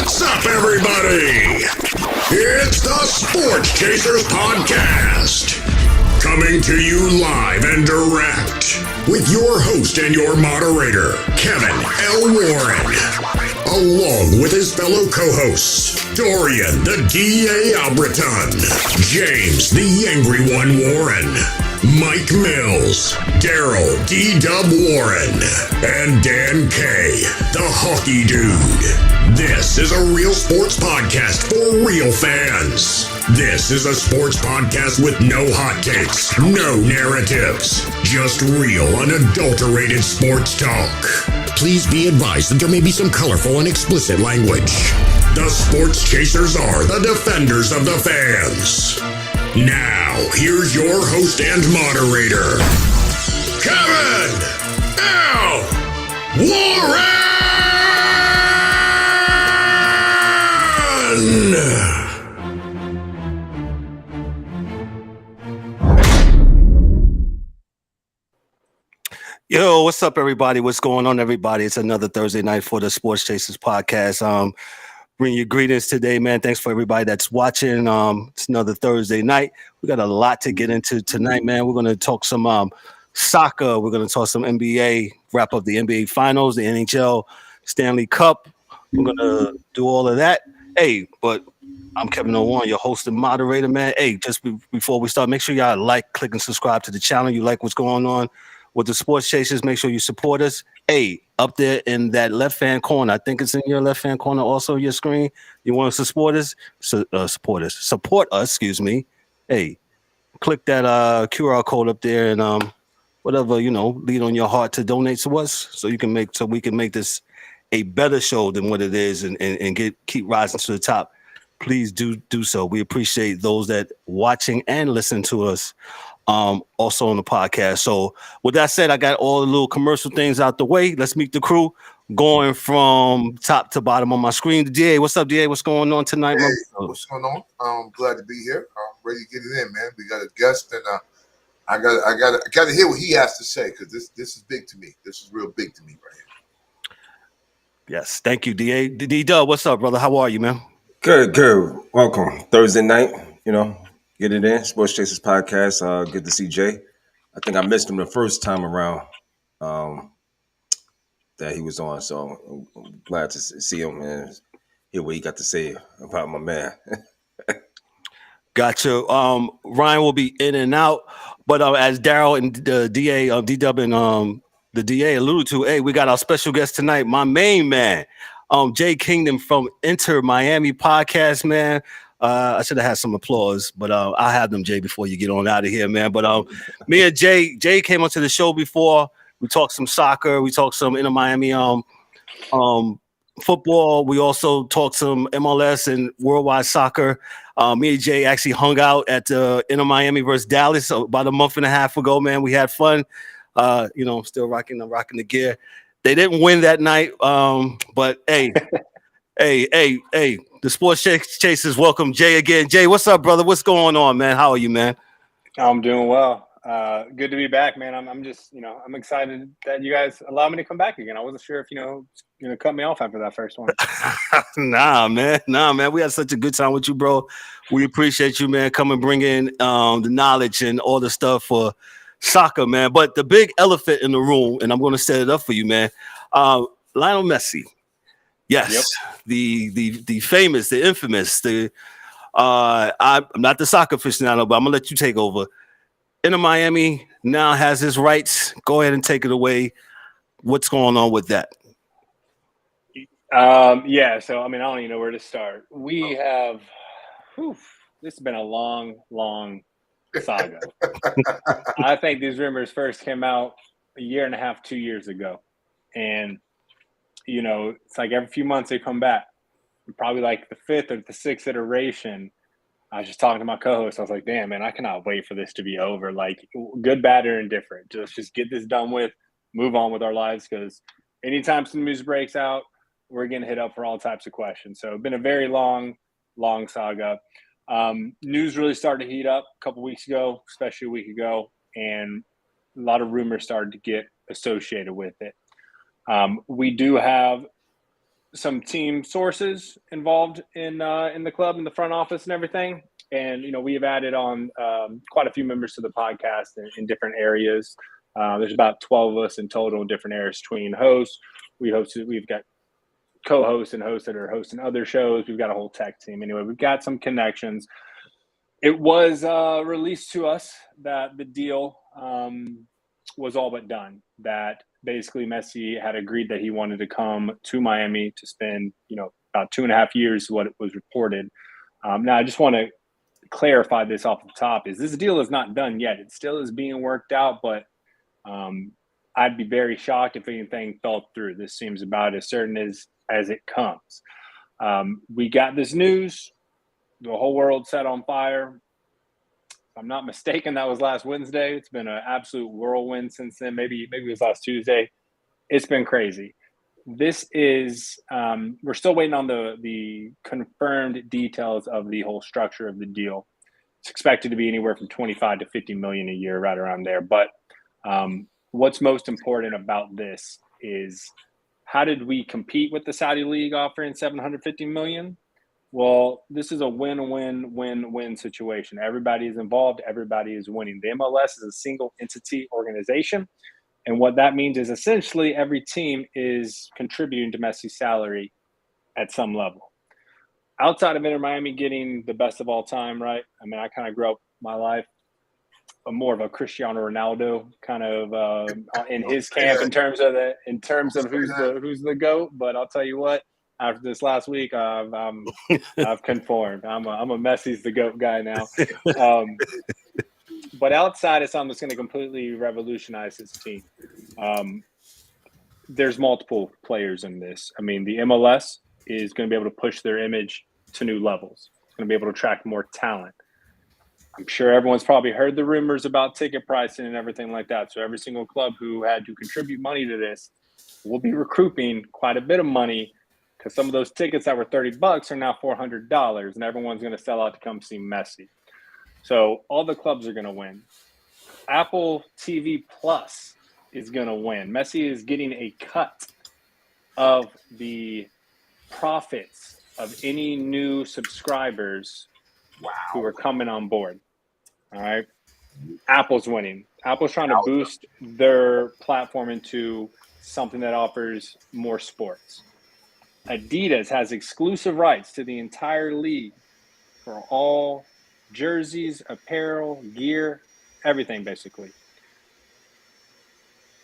What's up, everybody? It's the Sports Chasers Podcast. Coming to you live and direct with your host and your moderator, Kevin L. Warren, along with his fellow co-hosts, Dorian the D.A. Albreton, James the Angry One Warren, Mike Mills, Daryl D-Dub Warren, and Dan K, the Hockey Dude. This is a real sports podcast for real fans. This is a sports podcast with no hot takes, no narratives, just real, unadulterated sports talk. Please be advised that there may be some colorful and explicit language. The Sports Chasers are the defenders of the fans. Now, here's your host and moderator, Kevin L. Warren! Yo, what's up, everybody? What's going on, everybody? It's another Thursday night for the Sports Chasers Podcast. Bring your greetings today, man. Thanks for everybody that's watching. It's another Thursday night. We got a lot to get into tonight, man. We're going to talk some soccer. We're going to talk some NBA, wrap up the NBA Finals, the NHL Stanley Cup. We're going to do all of that. Hey, but I'm Kevin O'Warren, your host and moderator, man. Hey, just before we start, make sure y'all like, click, and subscribe to the channel. You like what's going on with the Sports Chasers. Make sure you support us. Hey, up there in that left-hand corner, I think it's in your left-hand corner, also your screen. You want us to support us? Support us, excuse me. Hey, click that QR code up there and whatever, lead on your heart to donate to us so we can make this a better show than what it is and keep rising to the top. Please do so. We appreciate those that watching and listen to us also on the podcast. So with that said, I got all the little commercial things out the way. Let's meet the crew going from top to bottom on my screen. DA, what's up, DA? What's going on tonight? Hey, what's going on? I'm glad to be here. I'm ready to get it in, man. We got a guest, and I got to hear what he has to say because this is big to me. This is real big to me right here. Yes, thank you, DA. D-Dub, what's up, brother? How are you, man? Good. Welcome. Thursday night, get it in. Sports Chasers Podcast. Good to see Jay. I think I missed him the first time around that he was on. So I'm glad to see him and hear what he got to say about my man. Gotcha. Ryan will be in and out. But as Daryl and the DA, D-Dub and the DA alluded to, hey, we got our special guest tonight, my main man, Jay Kington from InterMiami Podcast, man. I should have had some applause, but I'll have them, Jay, before you get on out of here, man. But me and Jay came onto the show before. We talked some soccer. We talked some InterMiami football. We also talked some MLS and worldwide soccer. Me and Jay actually hung out at InterMiami versus Dallas about a month and a half ago, man. We had fun. Still rocking the gear. They didn't win that night, but hey, the Sports Chasers welcome Jay again. Jay, what's up, brother? What's going on, man? How are you, man? I'm doing well. Good to be back, man. I'm just, I'm excited that you guys allow me to come back again. I wasn't sure if, cut me off after that first one. Nah, man. We had such a good time with you, bro. We appreciate you, man. Come and bring in the knowledge and all the stuff for soccer, man. But the big elephant in the room, and I'm going to set it up for you, man. Lionel Messi. Yes, yep. The famous, the infamous, I'm not the soccer aficionado, but I'm gonna let you take over. InterMiami now has his rights. Go ahead and take it away. What's going on with that? Yeah. So I don't even know where to start. We have, this has been a long saga. I think these rumors first came out a year and a half, 2 years ago, and it's like every few months they come back. Probably like the fifth or the sixth iteration. I was just talking to my co-host. I was like, damn, man, I cannot wait for this to be over. Like, good, bad, or indifferent. Just get this done with, move on with our lives, because anytime some news breaks out, we're getting hit up for all types of questions. So it's been a very long saga. News really started to heat up a couple weeks ago, especially a week ago, and a lot of rumors started to get associated with it. We do have some team sources involved in the club, in the front office and everything. And, we have added on quite a few members to the podcast in different areas. There's about 12 of us in total in different areas between hosts. We've got co-hosts and hosts that are hosting other shows. We've got a whole tech team. Anyway, we've got some connections. It was released to us that the deal was all but done, that basically Messi had agreed that he wanted to come to Miami to spend, about 2.5 years, what it was reported. Now, I just want to clarify this off the top, is this deal is not done yet. It still is being worked out, but I'd be very shocked if anything fell through. This seems about as certain as it comes. We got this news. The whole world set on fire. If I'm not mistaken, that was last Wednesday. It's been an absolute whirlwind since then. Maybe it was last Tuesday. It's been crazy. This is we're still waiting on the confirmed details of the whole structure of the deal. It's expected to be anywhere from 25 to 50 million a year, right around there. But what's most important about this is, how did we compete with the Saudi League offering 750 million? Well, this is a win-win-win-win situation. Everybody is involved. Everybody is winning. The MLS is a single entity organization. And what that means is essentially every team is contributing to Messi's salary at some level. Outside of InterMiami getting the best of all time, right? I mean, I kind of grew up my life more of a Cristiano Ronaldo kind of in his camp in terms of who's the GOAT. But I'll tell you what, after this last week, I've conformed. I'm a Messi's the GOAT guy now. But outside of something that's going to completely revolutionize his team, there's multiple players in this. I mean, the MLS is going to be able to push their image to new levels. It's going to be able to attract more talent. I'm sure everyone's probably heard the rumors about ticket pricing and everything like that. So every single club who had to contribute money to this will be recouping quite a bit of money, because some of those tickets that were $30 are now $400, and everyone's going to sell out to come see Messi. So all the clubs are going to win. Apple TV Plus is going to win. Messi is getting a cut of the profits of any new subscribers who are coming on board. All right. Apple's winning. Apple's trying to boost their platform into something that offers more sports. Adidas has exclusive rights to the entire league for all jerseys, apparel, gear, everything basically.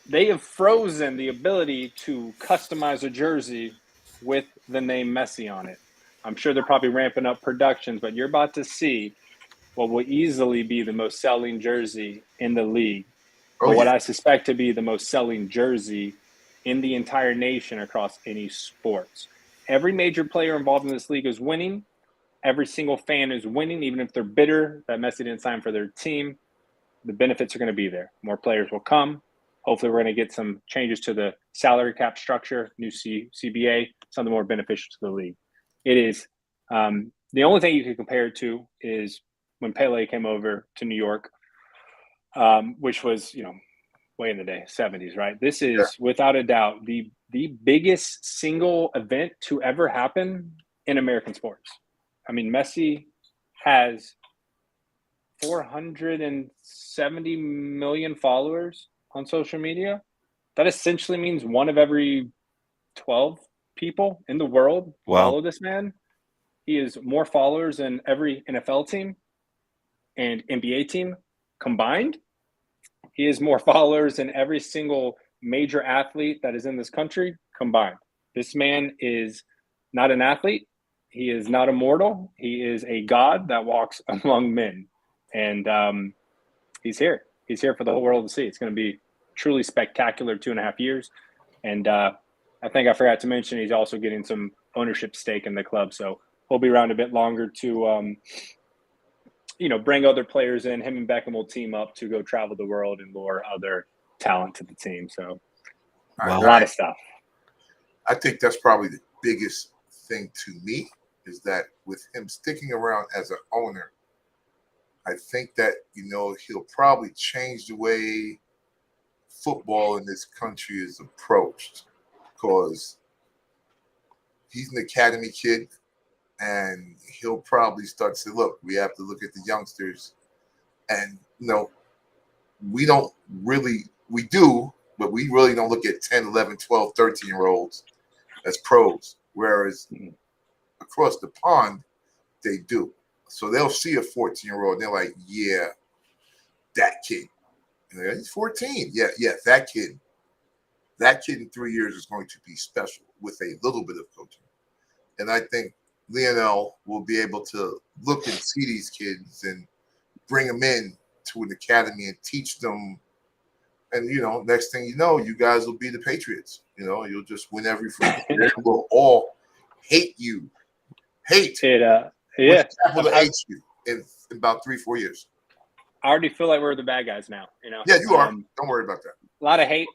They have frozen the ability to customize a jersey with the name Messi on it. I'm sure they're probably ramping up productions, but you're about to see what will easily be the most selling jersey in the league, what I suspect to be the most selling jersey in the entire nation across any sports. Every major player involved in this league is winning. Every single fan is winning, even if they're bitter that Messi didn't sign for their team. The benefits are going to be there. More players will come. Hopefully, we're going to get some changes to the salary cap structure, new CBA, something more beneficial to the league. It is the only thing you can compare it to is when Pele came over to New York, which was, way in the day, 70s, right? This is without a doubt the biggest single event to ever happen in American sports. I mean, Messi has 470 million followers on social media. That essentially means one of every 12 people in the world follow this man. He has more followers than every NFL team and NBA team combined. He has more followers than every single major athlete that is in this country combined. This man is not an athlete. He is not immortal. He is a god that walks among men. And he's here. He's here for the whole world to see. It's going to be truly spectacular 2.5 years. And I think I forgot to mention he's also getting some ownership stake in the club. So he'll be around a bit longer to, bring other players in. Him and Beckham will team up to go travel the world and lure other talent to the team. So a lot of stuff. I think that's probably the biggest thing to me, is that with him sticking around as an owner, I think that, he'll probably change the way football in this country is approached, because he's an academy kid, and he'll probably start to say, look, we have to look at the youngsters. And, we don't really – we do, but we really don't look at 10, 11, 12, 13-year-olds as pros, whereas across the pond, they do. So they'll see a 14-year-old, and they're like, yeah, that kid. He's 14. Yeah, that kid. That kid in 3 years is going to be special with a little bit of coaching. And I think Lionel will be able to look and see these kids and bring them in to an academy and teach them. And, next thing you know, you guys will be the Patriots. You'll just win every football game. We'll all hate you. Hate. Yeah. Capital H you in about 3-4 years. I already feel like we're the bad guys now. Yeah, you are. Don't worry about that. A lot of hate.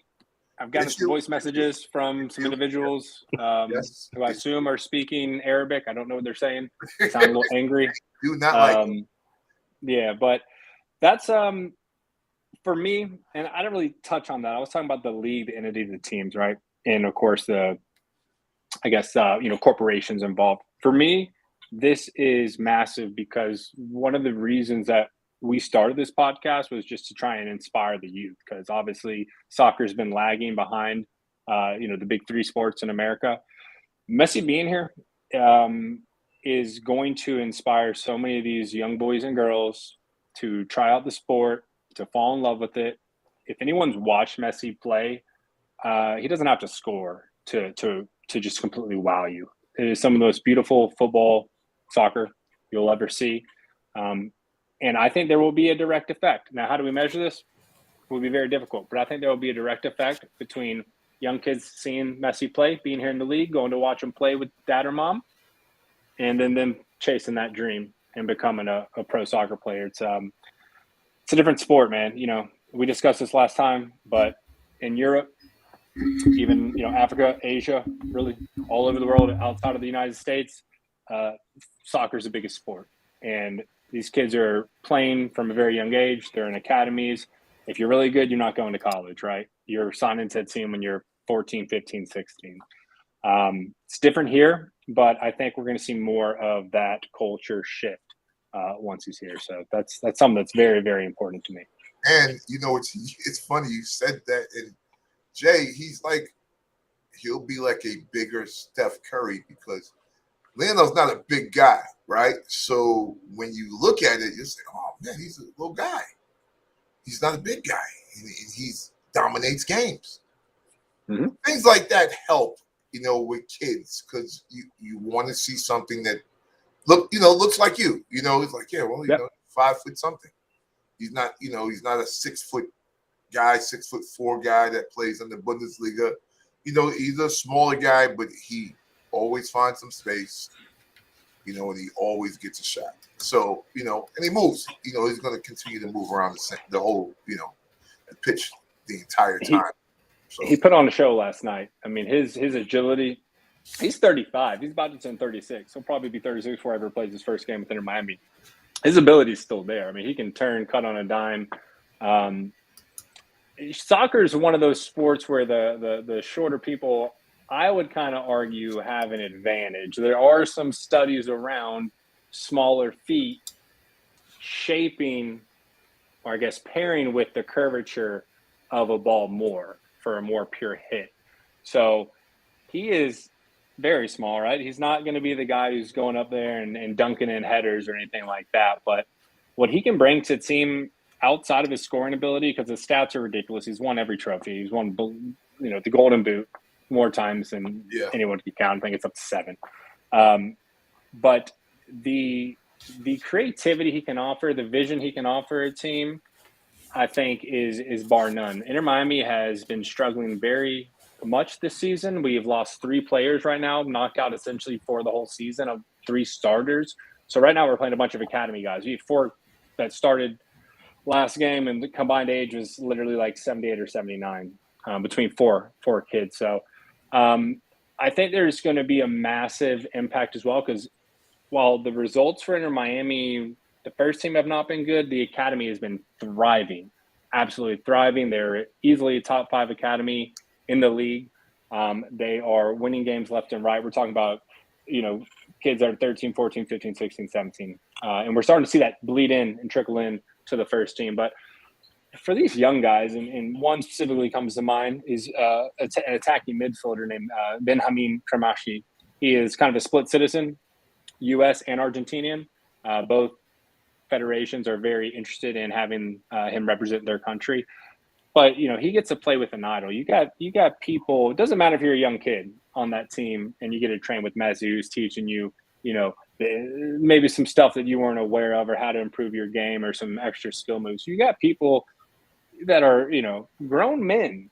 I've gotten some voice messages from some individuals who I assume are speaking Arabic. I don't know what they're saying. They sound a little angry. Do not like it. Yeah, but that's for me, and I didn't really touch on that. I was talking about the league, the entity, the teams, right? And of course, corporations involved. For me, this is massive because one of the reasons that we started this podcast was just to try and inspire the youth, because obviously soccer has been lagging behind, the big three sports in America. Messi being here is going to inspire so many of these young boys and girls to try out the sport, to fall in love with it. If anyone's watched Messi play, he doesn't have to score to just completely wow you. It is some of the most beautiful football, soccer you'll ever see. And I think there will be a direct effect. Now, how do we measure this? It will be very difficult, but I think there will be a direct effect between young kids seeing Messi play, being here in the league, going to watch him play with dad or mom, and then them chasing that dream and becoming a pro soccer player. It's a different sport, man. We discussed this last time, but in Europe, even, Africa, Asia, really all over the world outside of the United States, soccer is the biggest sport. And these kids are playing from a very young age. They're in academies. If you're really good, you're not going to college, right? You're signed into a team when you're 14, 15, 16. It's different here, but I think we're going to see more of that culture shift once he's here. So that's something that's very, very important to me. And, it's funny you said that. And Jay, he'll be like a bigger Steph Curry because Lionel's not a big guy, right? So when you look at it, you say, oh, man, he's a little guy. He's not a big guy. And he dominates games. Mm-hmm. Things like that help, with kids because you want to see something that looks like you. It's like, 5 foot something. He's not, he's not a 6 foot guy, 6'4" guy that plays in the Bundesliga. He's a smaller guy, but he always finds some space, and he always gets a shot. So, and he moves. He's going to continue to move around the whole, pitch the entire time. He put on a show last night. I mean, his agility. He's 35. He's about to turn 36. He'll probably be 36 before he ever plays his first game with InterMiami. His ability is still there. I mean, he can turn, cut on a dime. Soccer is one of those sports where the shorter people, I would kind of argue, have an advantage. There are some studies around smaller feet shaping, or I guess pairing with the curvature of a ball more for a more pure hit. So he is very small, right? He's not going to be the guy who's going up there and dunking in headers or anything like that. But what he can bring to the team outside of his scoring ability, because his stats are ridiculous. He's won every trophy. He's won, the Golden Boot more times than anyone can count. I think it's up to 7. But the creativity he can offer, the vision he can offer a team, I think is bar none. InterMiami has been struggling very much this season. We've lost 3 players right now, knocked out essentially for the whole season of 3 starters. So right now we're playing a bunch of academy guys. We have 4 that started last game, and the combined age was literally like 78 or 79 between four kids. So I think there's going to be a massive impact as well, because while the results for InterMiami, the first team have not been good, the academy has been thriving, absolutely thriving. They're easily a top 5 academy in the league. They are winning games left and right. We're talking about kids that are 13, 14, 15, 16, 17. And we're starting to see that bleed in and trickle in to the first team. But for these young guys, and one specifically comes to mind, is an attacking midfielder named Benjamin Kramashi. He is kind of a split citizen, U.S. and Argentinian. Both federations are very interested in having him represent their country. But, he gets to play with an idol. You got people, it doesn't matter if you're a young kid on that team and you get to train with Messi, who's teaching you, maybe some stuff that you weren't aware of or how to improve your game or some extra skill moves. You got people that are, grown men,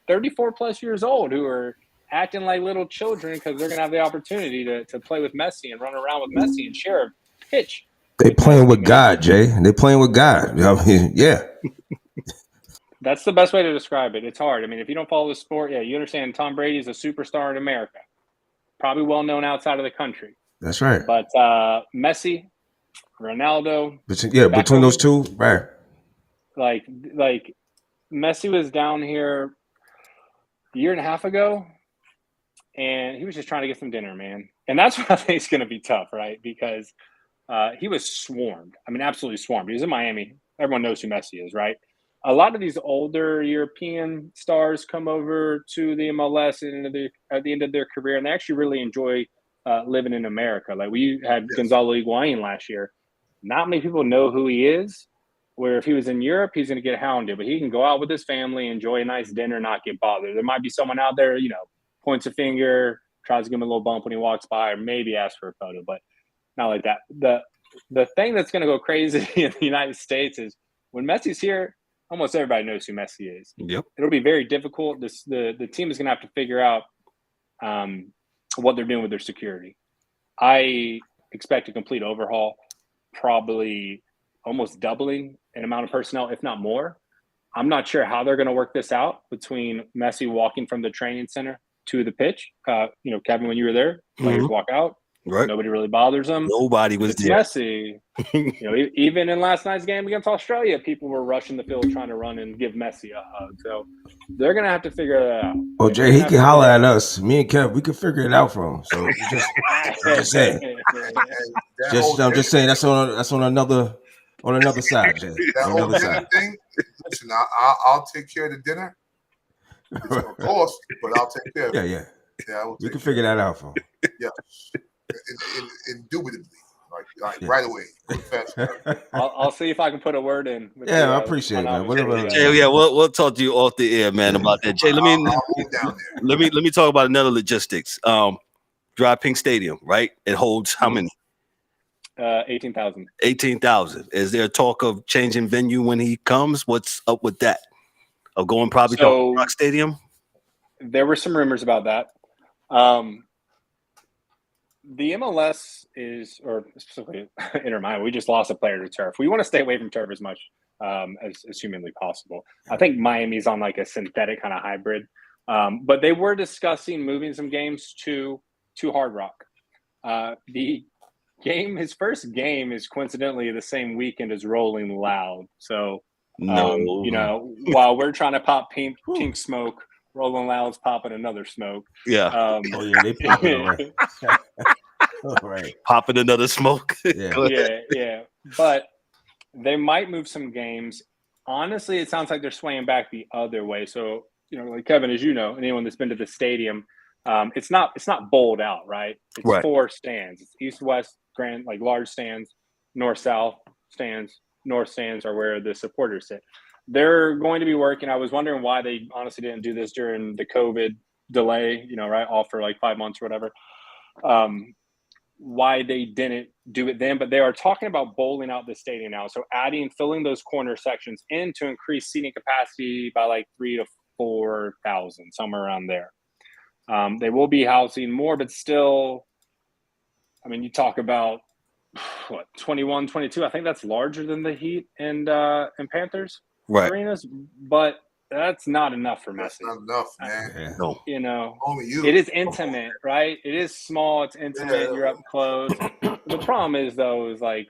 34 plus years old who are acting like little children because they're going to have the opportunity to play with Messi and run around with Messi and share a pitch. They playing with God, Jay. They playing with God. Yeah. That's the best way to describe it. It's hard. I mean, if you don't follow the sport, you understand Tom Brady is a superstar in America, probably well known outside of the country. That's right. But Messi, Ronaldo, between those two, right? Like Messi was down here a year and a half ago, and he was just trying to get some dinner, man. And that's what I think is going to be tough, right? Because he was swarmed. I mean, absolutely swarmed. He was in Miami. Everyone knows who Messi is, right? A lot of these older European stars come over to the MLS at the end of their career, and they actually really enjoy living in America. Like we had Gonzalo Higuain last year. Not many people know who he is, where if he was in Europe, he's going to get hounded. But he can go out with his family, enjoy a nice dinner, not get bothered. There might be someone out there, points a finger, tries to give him a little bump when he walks by, or maybe ask for a photo, but not like that. The thing that's going to go crazy in the United States is when Messi's here, almost everybody knows who Messi is. Yep. It'll be very difficult. The team is going to have to figure out what they're doing with their security. I expect a complete overhaul, probably almost doubling an amount of personnel, if not more. I'm not sure how they're going to work this out between Messi walking from the training center to the pitch. Kevin, when you were there, players walk out. Right. Nobody really bothers them. Nobody was there. Messi. Even in last night's game against Australia, people were rushing the field trying to run and give Messi a hug. So they're going to have to figure that out. Well, Jay, he can holler at us. Me and Kev, we can figure it out for him. So I'm just saying. I'm just saying that's on another side, Jay. That whole dinner thing. Listen, I'll take care of the dinner. It's going to cost, but I'll take care of it. Yeah, we can figure that out for him. Yeah. Indubitably, like right away. I'll see if I can put a word in. I appreciate it, man. Whatever. Jay, we'll talk to you off the air, man, about that. Jay, let me talk about another logistics. Dry Pink Stadium, right? It holds how many? 18,000. 18,000. Is there talk of changing venue when he comes? What's up with that? Of going probably to Rock Stadium? There were some rumors about that. The MLS or specifically InterMiami, we just lost a player to turf. We want to stay away from turf as much as humanly possible. I think Miami's on like a synthetic kind of hybrid. But they were discussing moving some games to Hard Rock. His first game is coincidentally the same weekend as Rolling Loud. So, while we're trying to pop pink smoke, Rolling Loud's popping another smoke. Yeah. They popping away. Right. Popping another smoke. Yeah. But they might move some games. Honestly, it sounds like they're swaying back the other way. So, like Kevin, as you know, anyone that's been to the stadium, it's not bowled out, right? It's 4 stands. It's east-west, grand, like large stands, north-south stands. North stands are where the supporters sit. They're going to be working. I was wondering why they honestly didn't do this during the COVID delay, right? Off for like 5 months or whatever. Why they didn't do it then, but they are talking about bowling out the stadium now. So filling those corner sections in to increase seating capacity by like 3,000 to 4,000, somewhere around there. They will be housing more, but still, I mean, you talk about 21, 22. I think that's larger than the Heat and Panthers arenas, but that's not enough for Messi. That's not enough, man. No. Only you. It is intimate, right? It is small. It's intimate. You're up close. The problem is, though, is like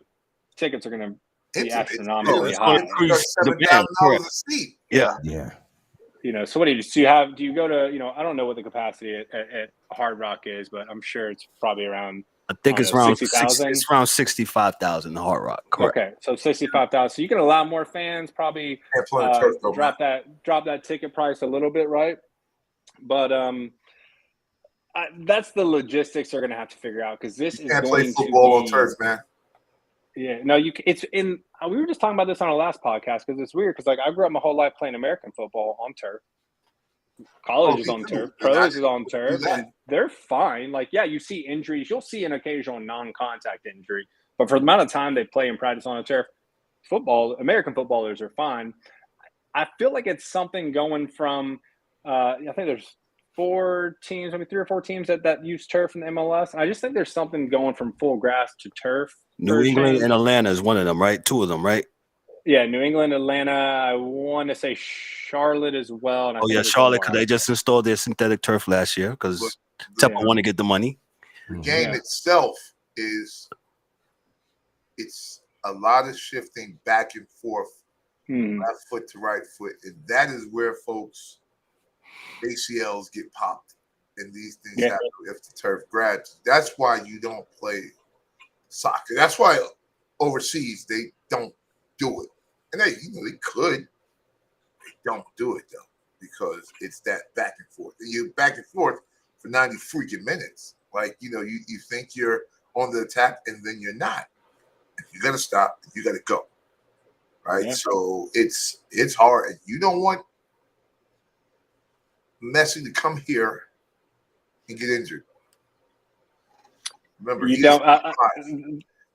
tickets are going to be astronomically high. $7,000 a seat. Yeah. So what do you do? Do you go to, I don't know what the capacity at Hard Rock is, but I'm sure it's probably around, I think it's around 60,000. It's around 65,000 the Hard Rock. Correct. Okay, so 65,000. So you can allow more fans. Probably drop that ticket price a little bit, right? But that's the logistics they're going to have to figure out, because this is can't going play football on to turf, man. Yeah, no, it's in. We were just talking about this on our last podcast, because it's weird, because I grew up my whole life playing American football on turf. College is on turf, pros is on turf, and they're fine. You see injuries. You'll see an occasional non-contact injury, but for the amount of time they play and practice on a turf, American footballers are fine. I feel like it's something going from, I think there's 4 teams, maybe 3 or 4 teams that use turf in the MLS. I just think there's something going from full grass to turf. New England and Atlanta is one of them, right? 2 of them, right? Yeah, New England, Atlanta. I want to say Charlotte as well. And Charlotte, because they just installed their synthetic turf last year because Temple want to get the money. The game itself it's a lot of shifting back and forth, left foot to right foot, and that is where folks ACLs get popped, and these things happen if the turf grabs. That's why you don't play soccer. That's why overseas they don't do it. And they could. They don't do it though, because it's that back and forth. You're back and forth for 90 freaking minutes. You think you're on the attack, and then you're not. You got to stop. You got to go. Right. Yeah. So it's hard, and you don't want Messi to come here and get injured. Remember,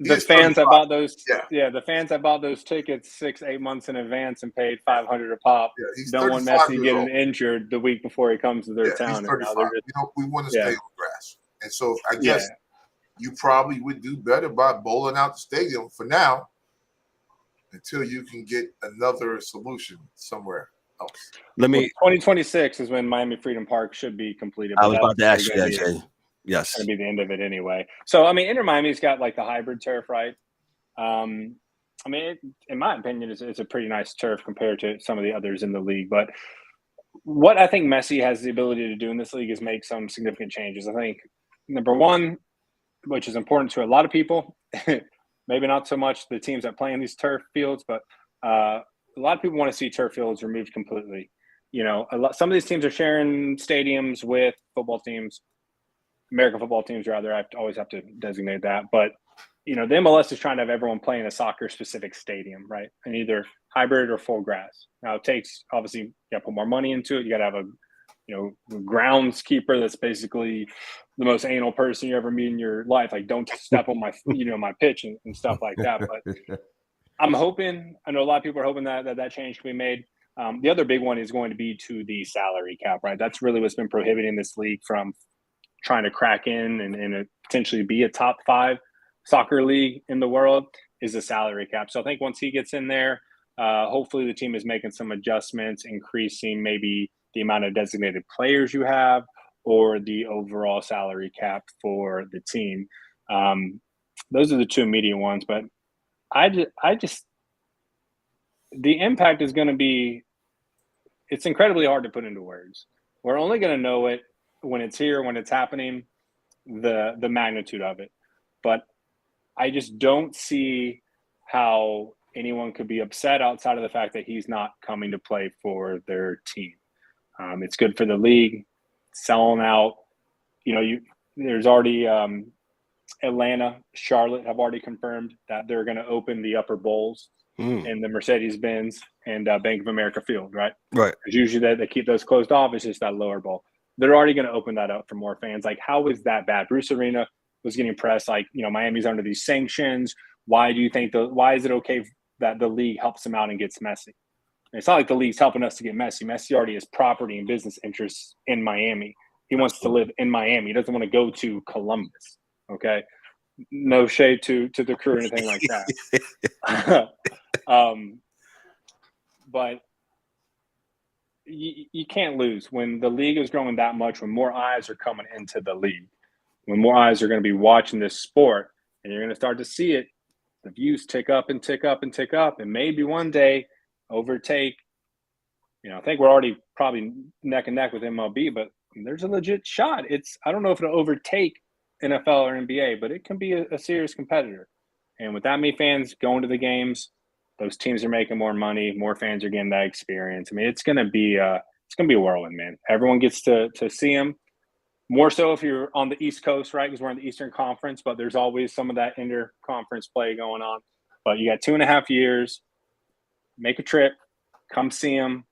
the fans that bought those, the fans that bought those tickets 6-8 months in advance and paid $500 a pop don't want Messi getting injured the week before he comes to their town. He's 35. We want to stay on grass, and so I guess you probably would do better by bowling out the stadium for now, until you can get another solution somewhere else. 2026 is when Miami Freedom Park should be completed. I was about to ask you that, Jay. Yes. It's going to be the end of it anyway. So, Inter Miami's got the hybrid turf, right? In my opinion, it's a pretty nice turf compared to some of the others in the league. But what I think Messi has the ability to do in this league is make some significant changes. I think, number one, which is important to a lot of people, maybe not so much the teams that play in these turf fields, but a lot of people want to see turf fields removed completely. Some of these teams are sharing stadiums with football teams. American football teams, rather. I always have to designate that. But, the MLS is trying to have everyone play in a soccer-specific stadium, right? And either hybrid or full grass. Now, it takes, obviously, you got to put more money into it. You got to have a groundskeeper that's basically the most anal person you ever meet in your life. Don't step on my, my pitch and stuff like that. But I'm hoping, I know a lot of people are hoping that change can be made. The other big one is going to be to the salary cap, right? That's really what's been prohibiting this league from trying to crack in and potentially be a top 5 soccer league in the world, is the salary cap. So I think once he gets in there, hopefully the team is making some adjustments, increasing maybe the amount of designated players you have or the overall salary cap for the team. Those are the 2 immediate ones, but I just the impact is going to be, it's incredibly hard to put into words. We're only going to know it when it's here, when it's happening, the magnitude of it. But I just don't see how anyone could be upset outside of the fact that he's not coming to play for their team. It's good for the league, selling out. There's already Atlanta, Charlotte have already confirmed that they're going to open the upper bowls in the Mercedes-Benz and Bank of America field, right? Right. Because usually they keep those closed off. It's just that lower bowl. They're already going to open that up for more fans. How is that bad? Bruce Arena was getting pressed Miami's under these sanctions. Why do you think why is it okay that the league helps them out and gets Messi? And it's not like the league's helping us to get Messi. Messi already has property and business interests in Miami. He wants to live in Miami. He doesn't want to go to Columbus. Okay. No shade to the crew or anything like that. But you can't lose when the league is growing that much, when more eyes are coming into the league, when more eyes are going to be watching this sport, and you're going to start to see it, the views tick up and tick up and tick up, and maybe one day overtake I think we're already probably neck and neck with MLB, but there's a legit shot. I don't know if it'll overtake NFL or NBA, but it can be a serious competitor. And with that many fans going to the games, those teams are making more money. More fans are getting that experience. I mean, it's gonna be a whirlwind, man. Everyone gets to see them. More so if you're on the East Coast, right? Because we're in the Eastern Conference, but there's always some of that inter-conference play going on. But you got 2.5 years. Make a trip. Come see them.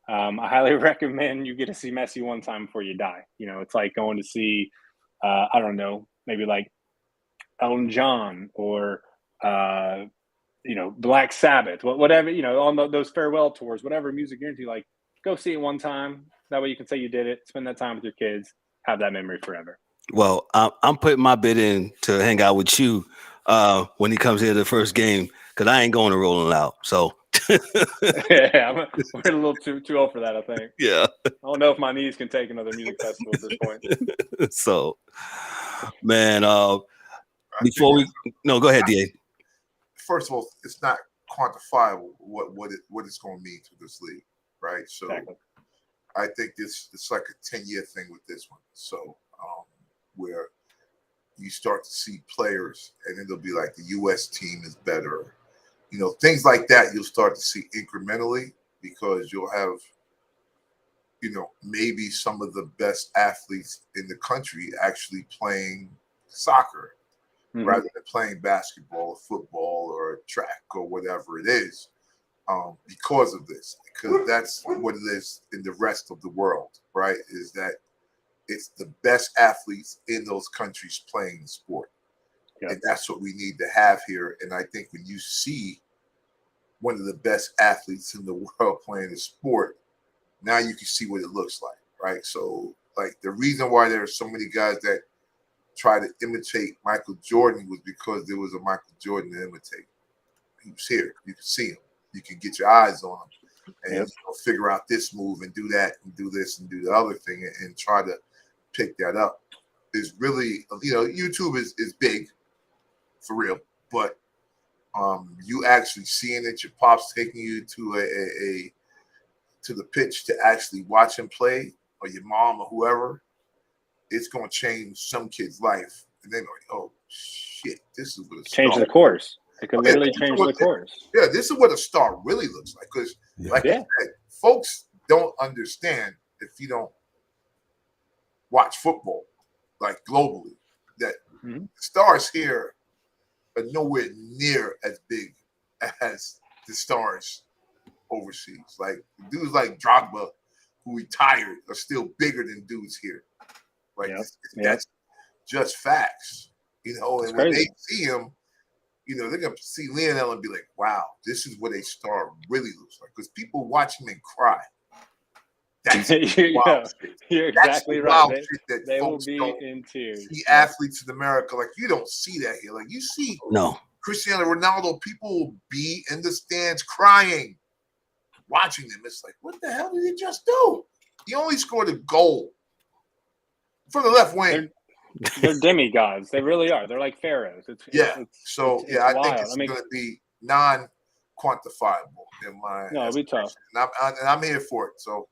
I highly recommend you get to see Messi one time before you die. It's like going to see, I don't know, maybe like Elton John or, Black Sabbath, whatever, on those farewell tours, whatever music you're into, like go see it one time. That way you can say you did it, spend that time with your kids, have that memory forever. Well, I'm putting my bid in to hang out with you when he comes here the first game because I ain't going to Rolling Loud. So yeah, we're a little too old for that, I think. Yeah. I don't know if my knees can take another music festival at this point. So, man, go ahead, DA. First of all, it's not quantifiable what it's going to mean to this league, right? So exactly. I think it's like a 10-year thing with this one. So where you start to see players, and then it'll be like the U.S. team is better. Things like that you'll start to see incrementally because you'll have, maybe some of the best athletes in the country actually playing soccer rather than playing basketball or football or track or whatever it is because of this. Because that's what it is in the rest of the world, right? Is that it's the best athletes in those countries playing the sport. And that's what we need to have here. And I think when you see one of the best athletes in the world playing the sport, now you can see what it looks like, right? So, like, the reason why there are so many guys that try to imitate Michael Jordan was because there was a Michael Jordan to imitate. He was here. You can see him. You can get your eyes on him and figure out this move and do that and do this and do the other thing and try to pick that up. It's really, YouTube is big. For real, but you actually seeing it, your pops taking you to to the pitch to actually watch him play, or your mom or whoever, it's gonna change some kid's life, and they're like, "Oh shit, this is what it's change the course." It can literally change the course. Yeah, this is what a star really looks like. Because, like I said, folks don't understand if you don't watch football, like globally, that stars here are nowhere near as big as the stars overseas. Like dudes like Drogba, who retired, are still bigger than dudes here. Like that's just facts, And it's when crazy. they see him, they're gonna see Lionel and be like, "Wow, this is what a star really looks like." Because people watch him and cry. That's you're exactly right. They will be in tears. See athletes in America, like you don't see that here. Like you see Cristiano Ronaldo, people will be in the stands crying, watching them. It's like, what the hell did he just do? He only scored a goal from the left wing. They're demigods. They really are. They're like pharaohs. I think it's going to be non-quantifiable in my. No, it'll be tough. And I'm here for it. So.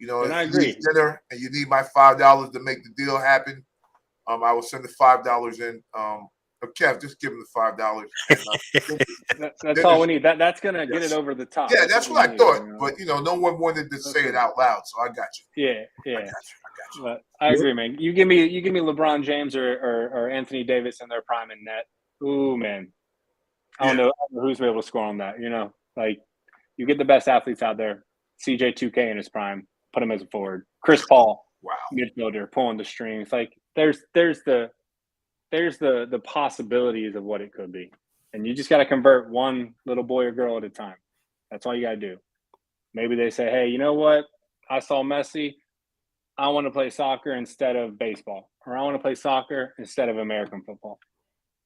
And I if agree. you need dinner and you need my $5 to make the deal happen, I will send the $5 in. Kev, just give him the $5. That's all we need. That's gonna get it over the top. Yeah, that's what I thought. But no one wanted to say it out loud, so I got you. Yeah. I got you. But I agree, man. You give me LeBron James or Anthony Davis in their prime in net. Ooh, man. I don't know who's able to score on that. Like you get the best athletes out there. CJ2K in his prime. Put him as a forward. Chris Paul, midfielder, pulling the strings. Like there's the possibilities of what it could be, and you just got to convert one little boy or girl at a time. That's all you got to do. Maybe they say, hey, you know what? I saw Messi. I want to play soccer instead of baseball, or I want to play soccer instead of American football,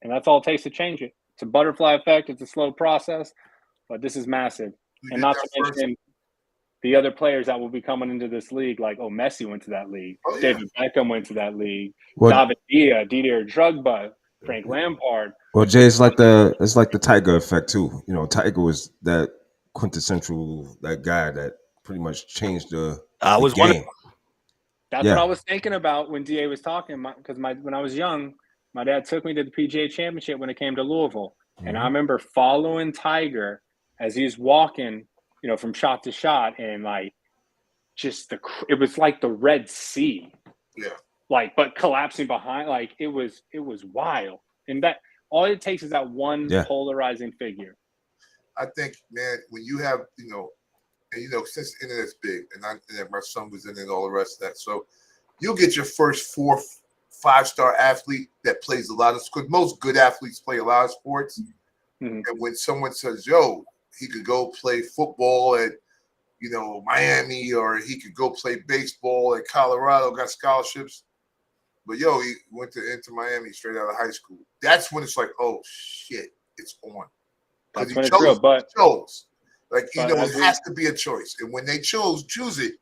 and that's all it takes to change it. It's a butterfly effect. It's a slow process, but this is massive, and not to mention the other players that will be coming into this league, like Messi went to that league, David Beckham went to that league, David Villa, Didier Drogba, Frank Lampard. Well, Jay, it's like the Tiger effect too. Tiger was that quintessential that guy that pretty much changed the was game. wondering. That's what I was thinking about when DA was talking. Because when I was young, my dad took me to the PGA Championship when it came to Louisville, and I remember following Tiger as he's walking, from shot to shot, and like it was like the Red Sea, but collapsing behind, like it was wild, and that all it takes is that one polarizing figure. I think, man, when you have, and since the internet's big, and my son was in it and all the rest of that, so you'll get your first 4, 5-star athlete that plays a lot of, because most good athletes play a lot of sports. And when someone says, yo, he could go play football at, Miami, or he could go play baseball at Colorado, got scholarships, but yo, he went to InterMiami straight out of high school. That's when it's like, oh shit, it's on. That's when it's real, but chose. Like, it has to be a choice. And when they choose it,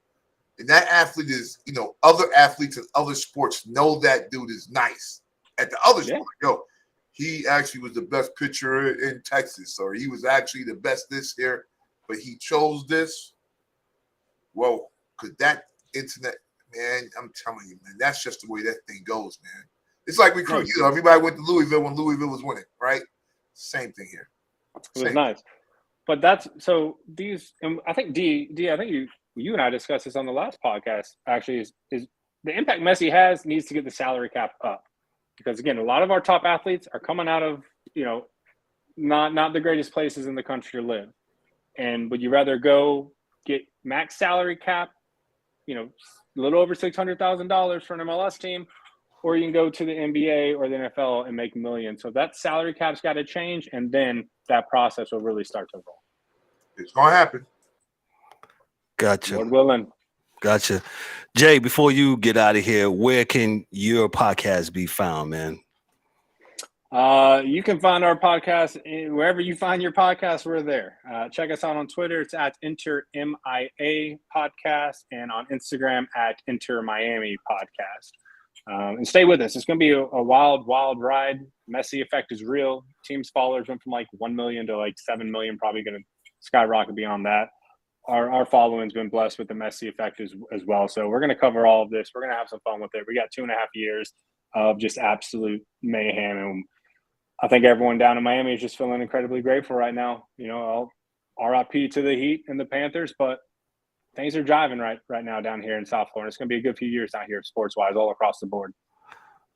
and that athlete is, other athletes in other sports know that dude is nice at the other sport. Yo, he actually was the best pitcher in Texas, or he was actually the best this here, but he chose this. Whoa, because that internet, man, I'm telling you, man, that's just the way that thing goes, man. It's like recruit. Everybody went to Louisville when Louisville was winning, right? Same thing here. It was nice. But that's so these, and I think D, I think you and I discussed this on the last podcast. Actually, is the impact Messi has needs to get the salary cap up, because again, a lot of our top athletes are coming out of not the greatest places in the country to live, and would you rather go get max salary cap, a little over $600,000 for an MLS team, or you can go to the NBA or the NFL and make millions? So that salary cap's got to change, and then that process will really start to roll. It's going to happen. Gotcha. Lord willing. Gotcha. Jay, before you get out of here, where can your podcast be found, man? You can find our podcast wherever you find your podcast. We're there. Check us out on Twitter. It's at InterMIA Podcast, and on Instagram at InterMiami Podcast. And stay with us. It's going to be a wild, wild ride. Messi effect is real. Team's followers went from like 1 million to like 7 million, probably going to skyrocket beyond that. Our following's been blessed with the Messi effect as well. So we're going to cover all of this. We're going to have some fun with it. We got 2.5 years of just absolute mayhem. And I think everyone down in Miami is just feeling incredibly grateful right now. RIP to the Heat and the Panthers, but things are jiving right now down here in South Florida. It's going to be a good few years down here sports-wise all across the board.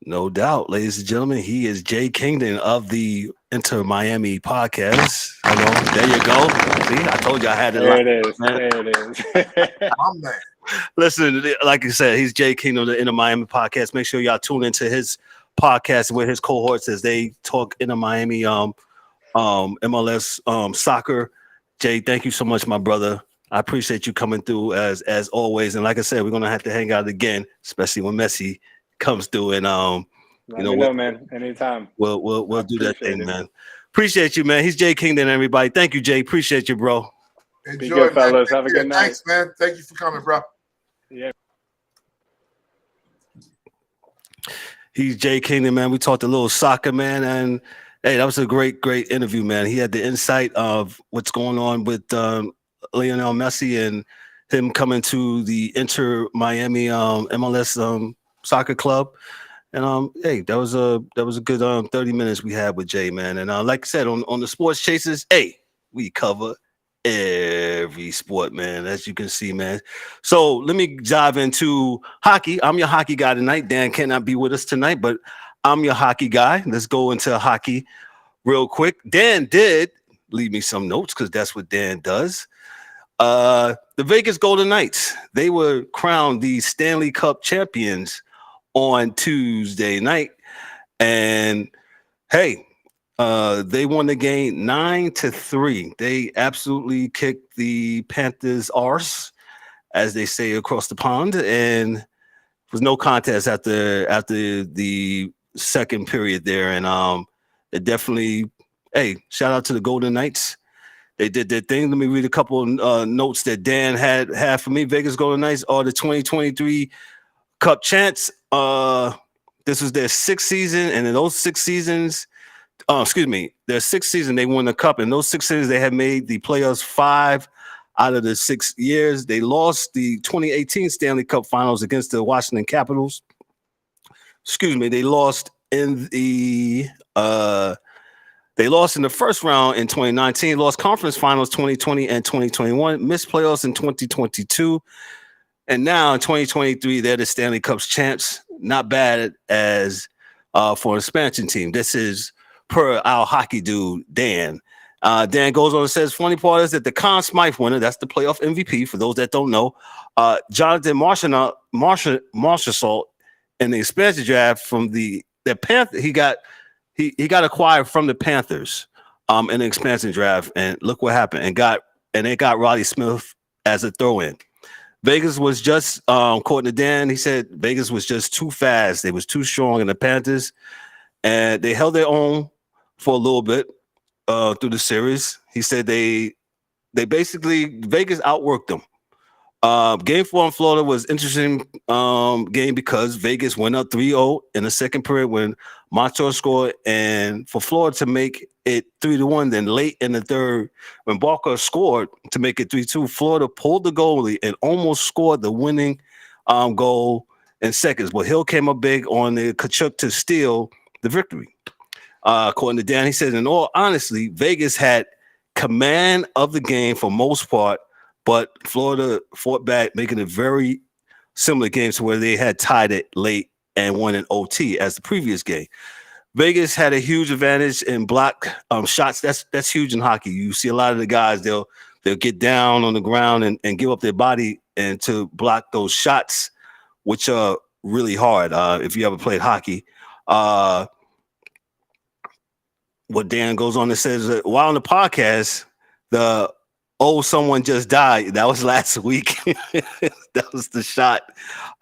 No doubt, ladies and gentlemen. He is Jay Kington of the InterMiami Podcast. There you go. See, I told you I had it. There it is. I'm there. Listen, like I said, he's Jay Kington of the InterMiami Podcast. Make sure y'all tune into his podcast with his cohorts as they talk InterMiami MLS soccer. Jay, thank you so much, my brother. I appreciate you coming through as always. And like I said, we're gonna have to hang out again, especially when Messi comes through. And Let me know, man. Anytime. We'll do that thing, man. Appreciate you, man. He's Jay Kington, everybody. Thank you, Jay. Appreciate you, bro. Enjoy, be good, man. fellas. Have a good night. Thanks, man. Thank you for coming, bro. Yeah. He's Jay Kington, man. We talked a little soccer, man, and hey, that was a great interview, man. He had the insight of what's going on with Lionel Messi and him coming to the InterMiami MLS soccer club. And hey, that was a good 30 minutes we had with Jay, man. And like I said, on the Sports Chasers, hey, we cover every sport, man, as you can see, man. So let me dive into hockey. I'm your hockey guy tonight. Dan cannot be with us tonight, but I'm your hockey guy. Let's go into hockey real quick. Dan did leave me some notes because that's what Dan does. The Vegas Golden Knights, they were crowned the Stanley Cup champions on Tuesday night. And hey, they won the game 9-3. They absolutely kicked the Panthers' arse, as they say across the pond, and it was no contest after the second period there. And it definitely, hey, shout out to the Golden Knights. They did their thing. Let me read a couple of notes that Dan had for me. Vegas Golden Knights are the 2023 Cup champs. This was their sixth season, and in those 6 seasons, their sixth season they won the Cup. In those 6 seasons, they had made the playoffs 5 out of the 6 years. They lost the 2018 Stanley Cup Finals against the Washington Capitals. Excuse me, they lost in the first round in 2019, lost conference finals 2020 and 2021, missed playoffs in 2022, and now in 2023 they're the Stanley Cup champs. Not bad as for an expansion team. This is per our hockey dude Dan. Dan goes on and says, funny part is that the Conn Smythe winner, that's the playoff MVP for those that don't know, Jonathan Marchessault in the expansion draft from the Panther, he got acquired from the Panthers in the expansion draft, and look what happened, and they got Roddy Smith as a throw-in. Vegas was just according to Dan, he said Vegas was just too fast. They was too strong in the Panthers, and they held their own for a little bit through the series. He said they basically Vegas outworked them. Game 4 in Florida was interesting game because Vegas went up 3-0 in the second period when Montour scored, and for Florida to make it 3-1, then late in the third when Barker scored to make it 3-2, Florida pulled the goalie and almost scored the winning goal in seconds. But Hill came up big on the Tkachuk to steal the victory. According to Dan, he said, in all honesty, Vegas had command of the game for most part, but Florida fought back, making a very similar game to where they had tied it late and won in OT as the previous game. Vegas had a huge advantage in block shots. That's huge in hockey. You see a lot of the guys, they'll get down on the ground and give up their body and to block those shots, which are really hard if you ever played hockey. What Dan goes on and says that while on the podcast, someone just died. That was last week. That was the shot.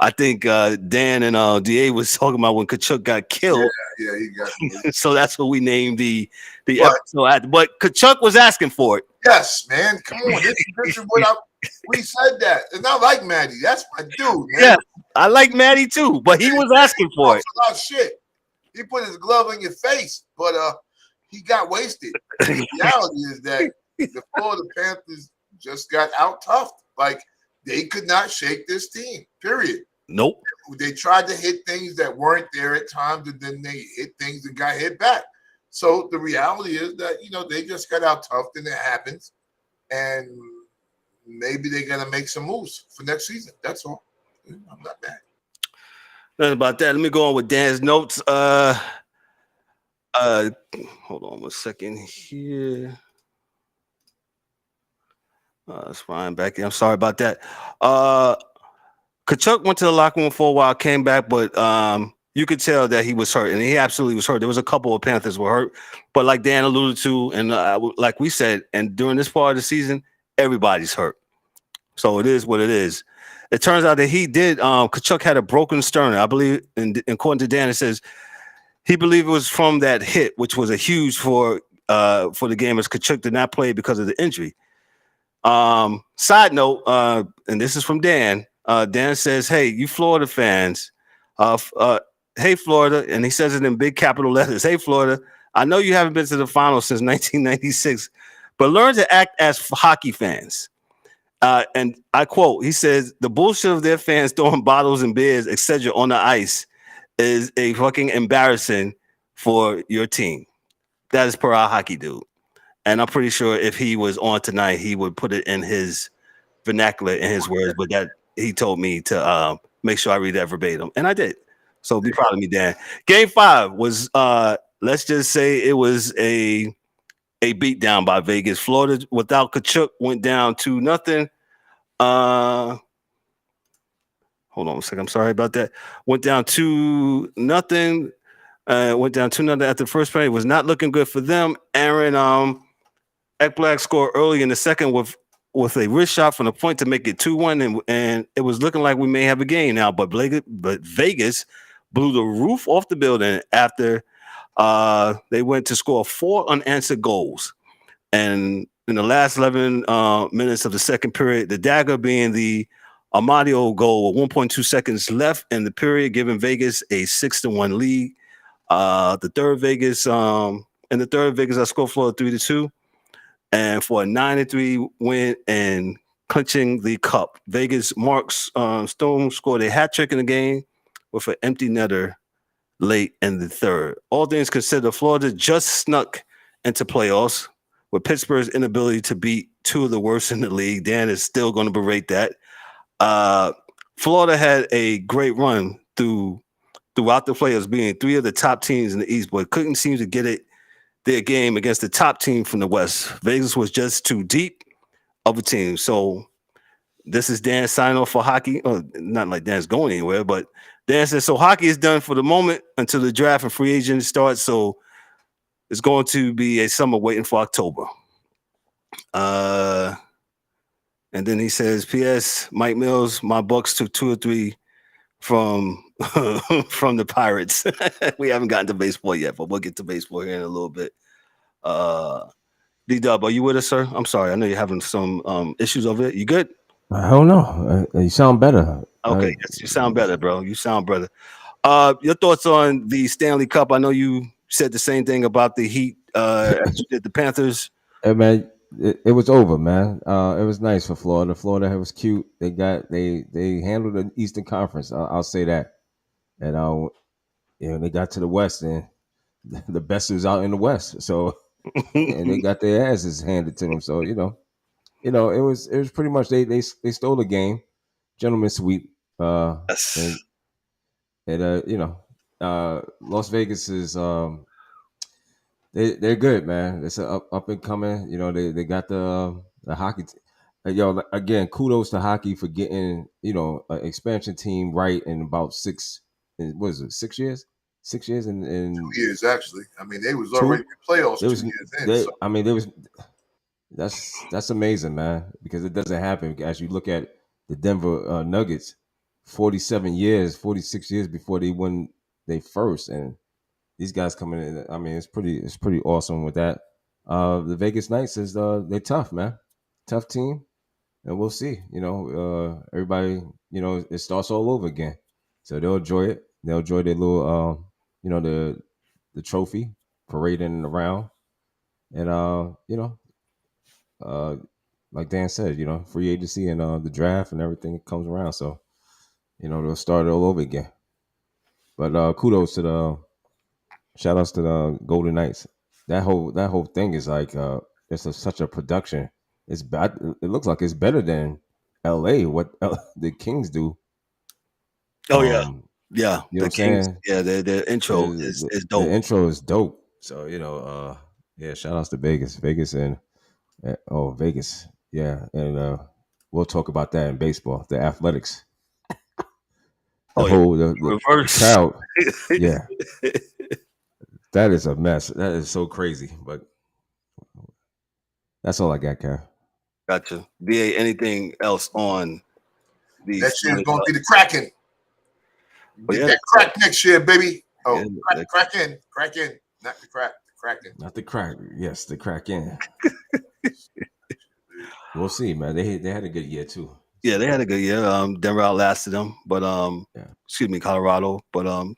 I think Dan and DA was talking about when Tkachuk got killed. Yeah, he got. So that's what we named the episode. But Tkachuk was asking for it. Yes, man. Come on, this is what we said that, and I like Maddie. That's my dude, man. Yeah, I like Maddie too, but he was asking for it. A lot of shit. He put his glove in your face, but he got wasted. The reality is that the Florida Panthers just got out toughed. Like, they could not shake this team, period. Nope. They tried to hit things that weren't there at times, and then they hit things and got hit back. So the reality is that, they just got out toughed, and it happens. And maybe they got to make some moves for next season. That's all. I'm not mad. Nothing about that. Let me go on with Dan's notes. Hold on 1 second here. It's fine back here. I'm sorry about that. Tkachuk went to the locker room for a while, came back, but you could tell that he was hurt, and he absolutely was hurt. There was a couple of Panthers were hurt, but like Dan alluded to, and like we said, and during this part of the season, everybody's hurt. So it is what it is. It turns out that he did. Tkachuk had a broken sternum, I believe, and according to Dan, it says he believed it was from that hit, which was a huge for the game, as Tkachuk did not play because of the injury. Side note, and this is from Dan. Dan says, "Hey, you Florida fans, hey Florida," and he says it in big capital letters. "Hey Florida, I know you haven't been to the finals since 1996, but learn to act as hockey fans." And I quote, he says, "The bullshit of their fans throwing bottles and beers, etc., on the ice is a fucking embarrassing for your team." That is per our hockey dude. And I'm pretty sure if he was on tonight, he would put it in his vernacular, in his words, but that he told me to make sure I read that verbatim. And I did. So be proud of me, Dan. Game 5 was, let's just say it was a beatdown by Vegas. Florida, without Tkachuk, went down 2-0. Hold on a second. I'm sorry about that. Went down 2-0. Went down 2-0 at the first period. It was not looking good for them. Aaron Ekblad scored early in the second with a wrist shot from the point to make it 2-1, and it was looking like we may have a game now. But Vegas blew the roof off the building after they went to score 4 unanswered goals. And in the last 11 minutes of the second period, the dagger being the Amadio goal with 1.2 seconds left in the period, giving Vegas a 6-1 lead. The third Vegas, I scored Florida 3-2. And for a 9-3 win, and clinching the cup. Vegas Marks Stone scored a hat trick in the game with an empty netter late in the third. All things considered, Florida just snuck into playoffs with Pittsburgh's inability to beat two of the worst in the league. Dan is still going to berate that. Florida had a great run throughout the playoffs, being three of the top teams in the East, but couldn't seem to get their game against the top team from the West. Vegas was just too deep of a team. So this is Dan signing off for hockey. Not like Dan's going anywhere, but Dan says, so hockey is done for the moment until the draft and free agent starts. So it's going to be a summer waiting for October. And then he says, P.S. Mike Mills, my Bucks took 2 or 3 from the Pirates. We haven't gotten to baseball yet, but we'll get to baseball here in a little bit. D-Dub, are you with us, sir? I'm sorry. I know you're having some issues over it. You good? I don't know. You sound better. Okay, yes, you sound better, bro. You sound better. Your thoughts on the Stanley Cup? I know you said the same thing about the Heat as you did the Panthers. Hey, man, it was over, man. It was nice for Florida. Florida was cute. They handled the Eastern Conference. I'll say that. And they got to the West, and the best was out in the West. So, and they got their asses handed to them. So, it was pretty much they stole the game, gentleman sweep. Yes. And Las Vegas is they're good, man. It's an up and coming. They got the hockey. Again, kudos to hockey for getting an expansion team right in about 6. What is it? 6 years? 6 years and 2 years actually. I mean, they was already in playoffs 2 years in. That's amazing, man, because it doesn't happen. As you look at the Denver Nuggets, 46 years before they won their first, and these guys coming in. I mean, it's pretty awesome with that. The Vegas Knights is they're tough, man, tough team, and we'll see. Everybody, it starts all over again, so they'll enjoy it. They'll enjoy their little, the trophy parading around, and like Dan said, free agency and the draft and everything comes around. So, they'll start it all over again. But kudos to shout outs to the Golden Knights. That whole thing is like it's such a production. It's bad. It looks like it's better than LA. What the Kings do. Oh yeah. Yeah. You know what I'm saying? Yeah, their intro is dope. The intro is dope. So, shout outs to Vegas. Vegas. Yeah. And we'll talk about that in baseball, the athletics. The reverse crowd. Yeah. That is a mess. That is so crazy. But that's all I got, Kev. Gotcha. BA, anything else on the that shit is gonna be the Kraken. Get that crack next year, baby. Oh, yeah, crack in. Not the crack, the Kraken. Not the crack. Yes, the Kraken. We'll see, man. They had a good year too. Yeah, they had a good year. Denver outlasted them, but excuse me, Colorado. But no,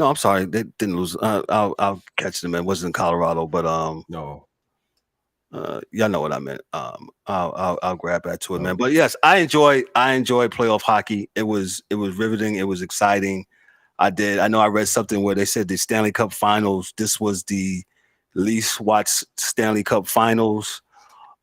I'm sorry, they didn't lose. I'll catch them. It wasn't Colorado, but no. Y'all know what I meant. I'll grab back to it, man. But yes, I enjoy playoff hockey. It was riveting. It was exciting. I know I read something where they said the Stanley Cup Finals. This was the least watched Stanley Cup Finals.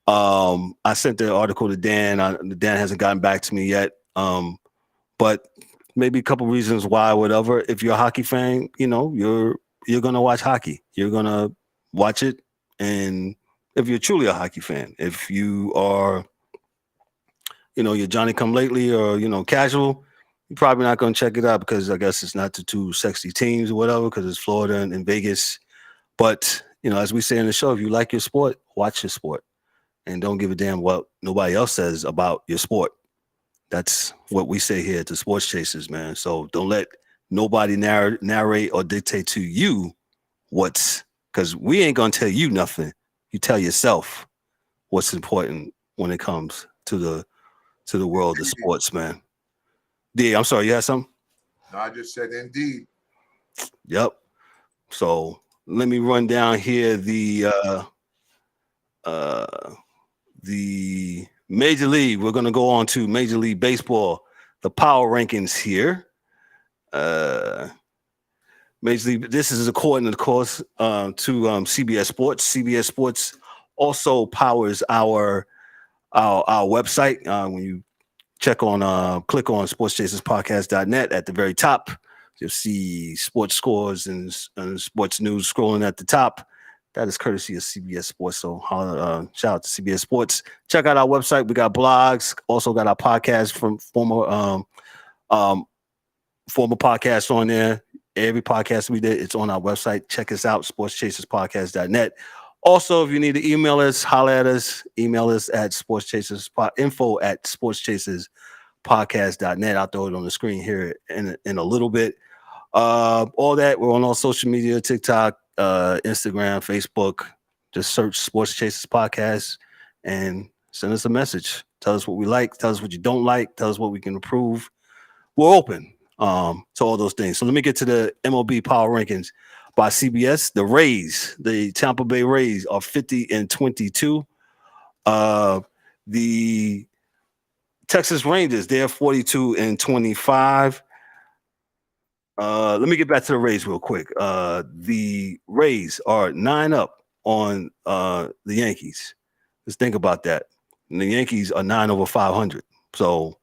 I sent the article to Dan. Dan hasn't gotten back to me yet. But maybe a couple reasons why, whatever. If you're a hockey fan, you're gonna watch hockey. You're gonna watch it, and if you're truly a hockey fan, if you are, you're Johnny come lately or, casual, you're probably not going to check it out because I guess it's not the two sexy teams or whatever because it's Florida and Vegas. But, as we say in the show, if you like your sport, watch your sport and don't give a damn what nobody else says about your sport. That's what we say here at the Sports Chasers, man. So don't let nobody narrate or dictate to you because we ain't going to tell you nothing. You tell yourself what's important when it comes to the world of sports, man. D, I'm sorry, you had something? No, I just said indeed. Yep. So let me run down here the the Major League. We're going to go on to Major League Baseball, the power rankings here. Major League. This is according, of course, to CBS Sports. CBS Sports also powers our website. When you click on sportschaserspodcast.net at the very top, you'll see sports scores and sports news scrolling at the top. That is courtesy of CBS Sports. So shout out to CBS Sports. Check out our website. We got blogs. Also got our podcast from former podcasts on there. Every podcast we did, it's on our website. Check us out, sportschaserspodcast.net. Also, if you need to email us, holler at us. Email us at info@sportschaserspodcast.net. I'll throw it on the screen here in a little bit. All that, we're on all social media, TikTok, Instagram, Facebook. Just search Sports Chasers Podcast and send us a message. Tell us what we like. Tell us what you don't like. Tell us what we can improve. We're open to all those things. So let me get to the MLB Power Rankings by CBS. The Rays, the Tampa Bay Rays, are 50-22. The Texas Rangers, they're 42-25. Let me get back to the Rays real quick. The Rays are 9 up on the Yankees. Let's think about that. And the Yankees are 9 over 500. So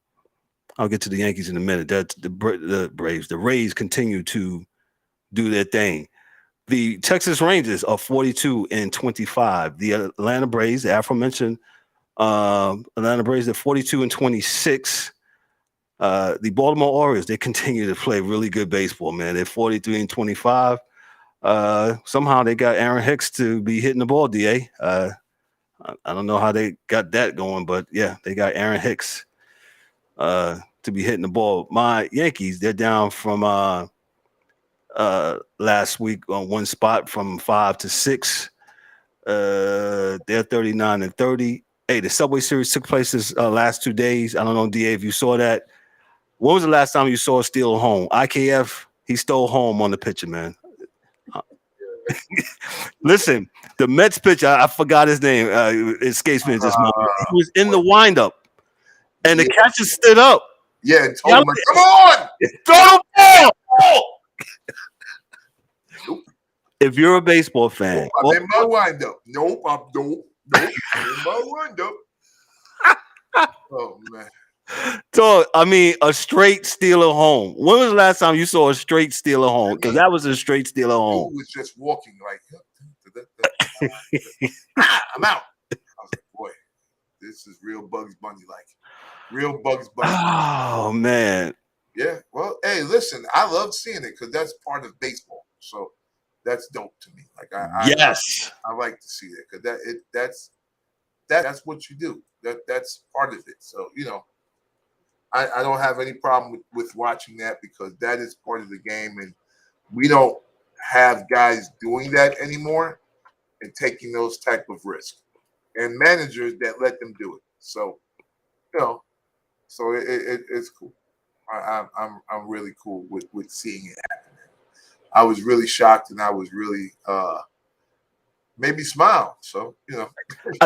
I'll get to the Yankees in a minute. That's the Braves. The Rays continue to do their thing. The Texas Rangers are 42-25. The Atlanta Braves, the aforementioned Atlanta Braves, they're 42-26. The Baltimore Orioles, they continue to play really good baseball, man. They're 43-25. Somehow they got Aaron Hicks to be hitting the ball, DA. I don't know how they got that going, but yeah, they got Aaron Hicks to be hitting the ball. My Yankees, they're down from last week on one spot from 5 to 6. They're 39-30. Hey, the Subway Series took place this last 2 days. I don't know, DA, if you saw that. When was the last time you saw a steal home? IKF, he stole home on the pitcher, man. Listen, the Mets pitcher, I forgot his name. It escapes me at this moment. He was in the windup, and the catcher stood up. Yeah, and told him, come on! Throw the ball! If you're a baseball fan. I'm in my windup. Nope, in my windup. Oh, man. So, I mean, a straight stealer home. When was the last time you saw a straight stealer home? Because that was a straight stealer home. He was just walking like, I'm out. I was like, boy, this is real Bugs Bunny-like. Real Bugs Bunny. Oh, man. Yeah, well, hey, listen, I love seeing it because that's part of baseball. So that's dope to me. Like I like to see that because that's what you do. That's part of it. So I don't have any problem with watching that because that is part of the game, and we don't have guys doing that anymore and taking those type of risks, and managers that let them do it. So it's cool. I'm really cool with seeing it happen. I was really shocked, and I was really maybe smile. So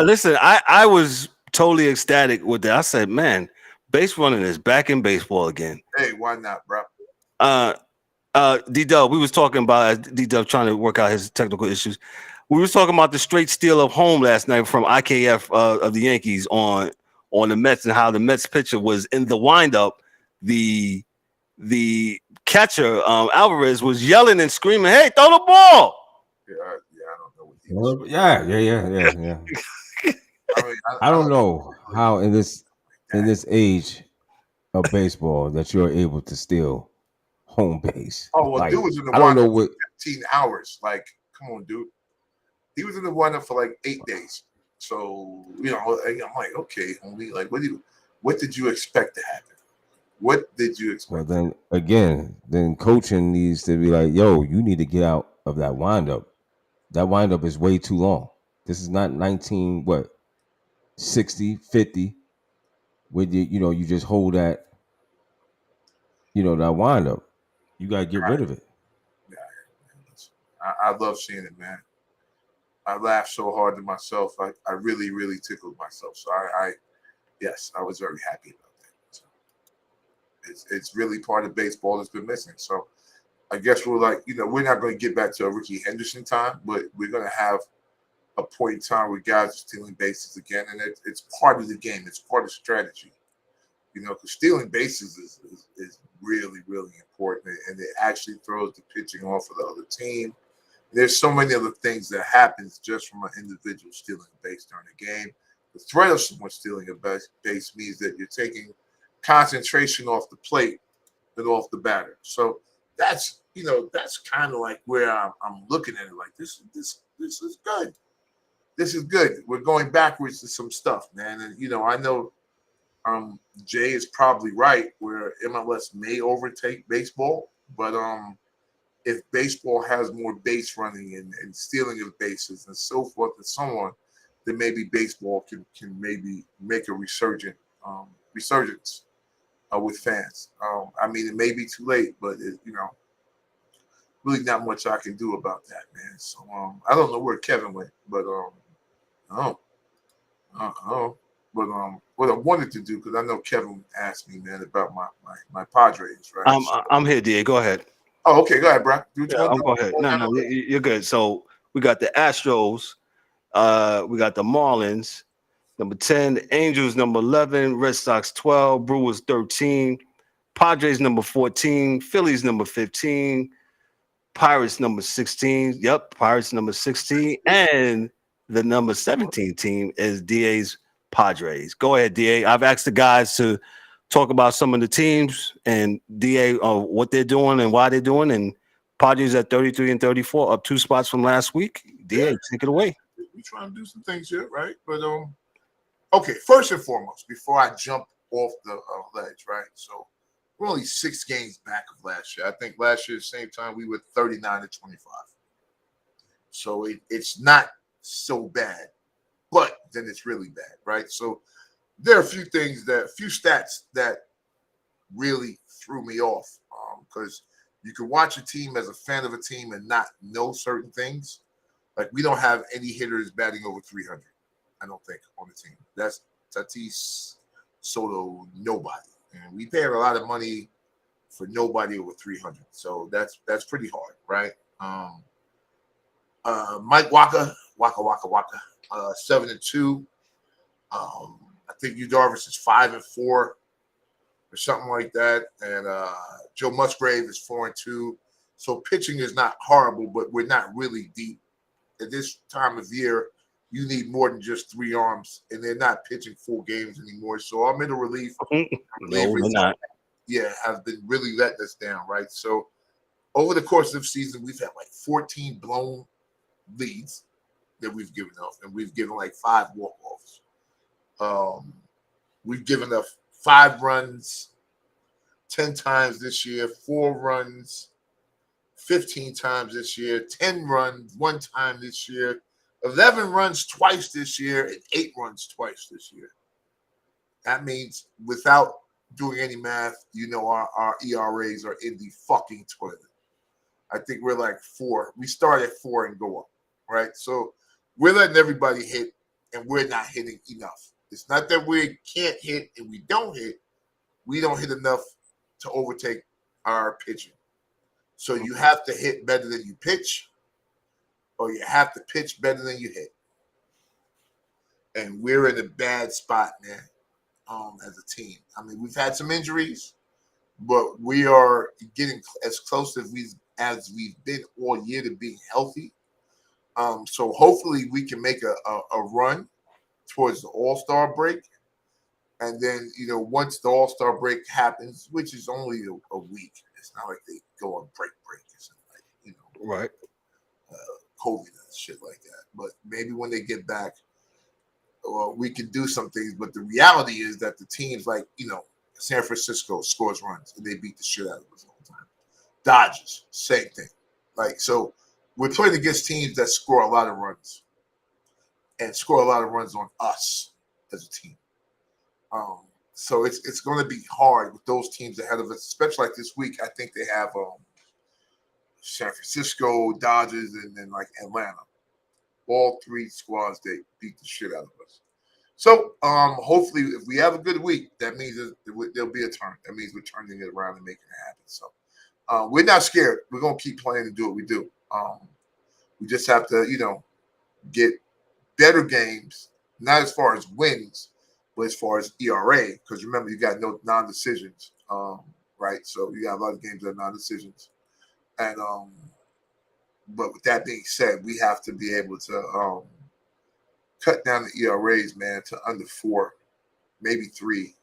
Listen, I was totally ecstatic with that. I said, man, base running is back in baseball again. Hey, why not, bro? D-Dub, we was talking about D-Dub trying to work out his technical issues. We was talking about the straight steal of home last night from IKF of the Yankees on the Mets and how the Mets pitcher was in the windup. The catcher, Alvarez, was yelling and screaming, "Hey, throw the ball!" Yeah, I don't know what he was. Yeah. I don't know how in this age of baseball that you're able to steal home base. Oh, well, dude was in the windup for 15 hours. Like, come on, dude. He was in the windup for like 8 days. So, I'm like, okay, homie, like, what did you expect to happen? What did you expect? Well, then again, coaching needs to be like, yo, you need to get out of that windup. That windup is way too long. This is not 60, 50, where you just hold that, that windup. You gotta get rid of it. Yeah, I love seeing it, man. I laughed so hard to myself. I really, really tickled myself. So yes, I was very happy about that. So it's really part of baseball that's been missing. So I guess we're not going to get back to a Ricky Henderson time, but we're going to have a point in time where guys are stealing bases again, and it's part of the game. It's part of strategy, because stealing bases is really, really important, and it actually throws the pitching off of the other team. There's so many other things that happens just from an individual stealing a base during the game. The threat of someone stealing a base means that you're taking concentration off the plate and off the batter. So that's kind of like where I'm looking at it. Like this is good. This is good. We're going backwards to some stuff, man. And I know Jay is probably right where MLS may overtake baseball, but if baseball has more base running and stealing of bases and so forth and so on, then maybe baseball can maybe make a resurgence with fans. I mean, it may be too late, but really not much I can do about that, man. So I don't know where Kevin went, but But what I wanted to do, because I know Kevin asked me, man, about my Padres, right? I'm here, DA. Go ahead. Oh, okay. Go ahead, bro. Go ahead. No, you're good. So we got the Astros, we got the Marlins, number 10, the Angels, number 11, Red Sox 12, Brewers 13, Padres number 14, Phillies number 15, Pirates number 16. Yep, Pirates number 16, and the number 17 team is DA's Padres. Go ahead, DA. I've asked the guys to talk about some of the teams and DA what they're doing and why they're doing. And Padres at 33 and 34, up 2 spots from last week. DA, take it away. We're trying to do some things here, right? But okay. First and foremost, before I jump off the ledge, right? So we're only 6 games back of last year. I think last year, at the same time, we were 39 to 25. So it's not so bad, but then it's really bad, right? So there are a few stats that really threw me off because you can watch a team as a fan of a team and not know certain things. Like we don't have any hitters batting over 300, I don't think, on the team. That's Tatis, Soto, nobody. And we paid a lot of money for nobody over 300. So that's pretty hard, right? Mike Waka, 7-2. I think Yu Darvish is 5-4 or something like that. And Joe Musgrave is 4-2. So pitching is not horrible, but we're not really deep. At this time of year, you need more than just 3 arms, and they're not pitching full games anymore. So our middle relief, No, we're not. has been really letting us down, right? So over the course of the season, we've had like 14 blown leads that we've given up, and we've given like 5 walk-offs. We've given up 5 runs 10 times this year, 4 runs 15 times this year, 10 runs 1 time this year, 11 runs twice this year, and 8 runs twice this year. That means without doing any math, our ERAs are in the fucking toilet. I think we're like 4. We start at 4 and go up, right? So we're letting everybody hit, and we're not hitting enough. It's not that we can't hit and we don't hit. We don't hit enough to overtake our pitching. So you have to hit better than you pitch, or you have to pitch better than you hit. And we're in a bad spot, man, as a team. I mean, we've had some injuries, but we are getting as close as we've been all year to being healthy. So hopefully we can make a run towards the All-Star break. And then, once the All-Star break happens, which is only a week, it's not like they go on break or something like, right. COVID and shit like that. But maybe when they get back, we can do some things. But the reality is that the teams like, San Francisco scores runs and they beat the shit out of us all the time. Dodgers, same thing. So we're playing against teams that score a lot of runs and score a lot of runs on us as a team. So it's going to be hard with those teams ahead of us, especially like this week. I think they have San Francisco, Dodgers, and then like Atlanta. all three squads, they beat the shit out of us. So hopefully, if we have a good week, that means there'll be a turn. That means we're turning it around and making it happen. So we're not scared. We're gonna keep playing and do what we do. We just have to, get better games, not as far as wins, but as far as ERA. Because remember, you got no non-decisions, right? So you got a lot of games that are non-decisions, and but with that being said, we have to be able to cut down the ERAs, man, to under 4, maybe 3,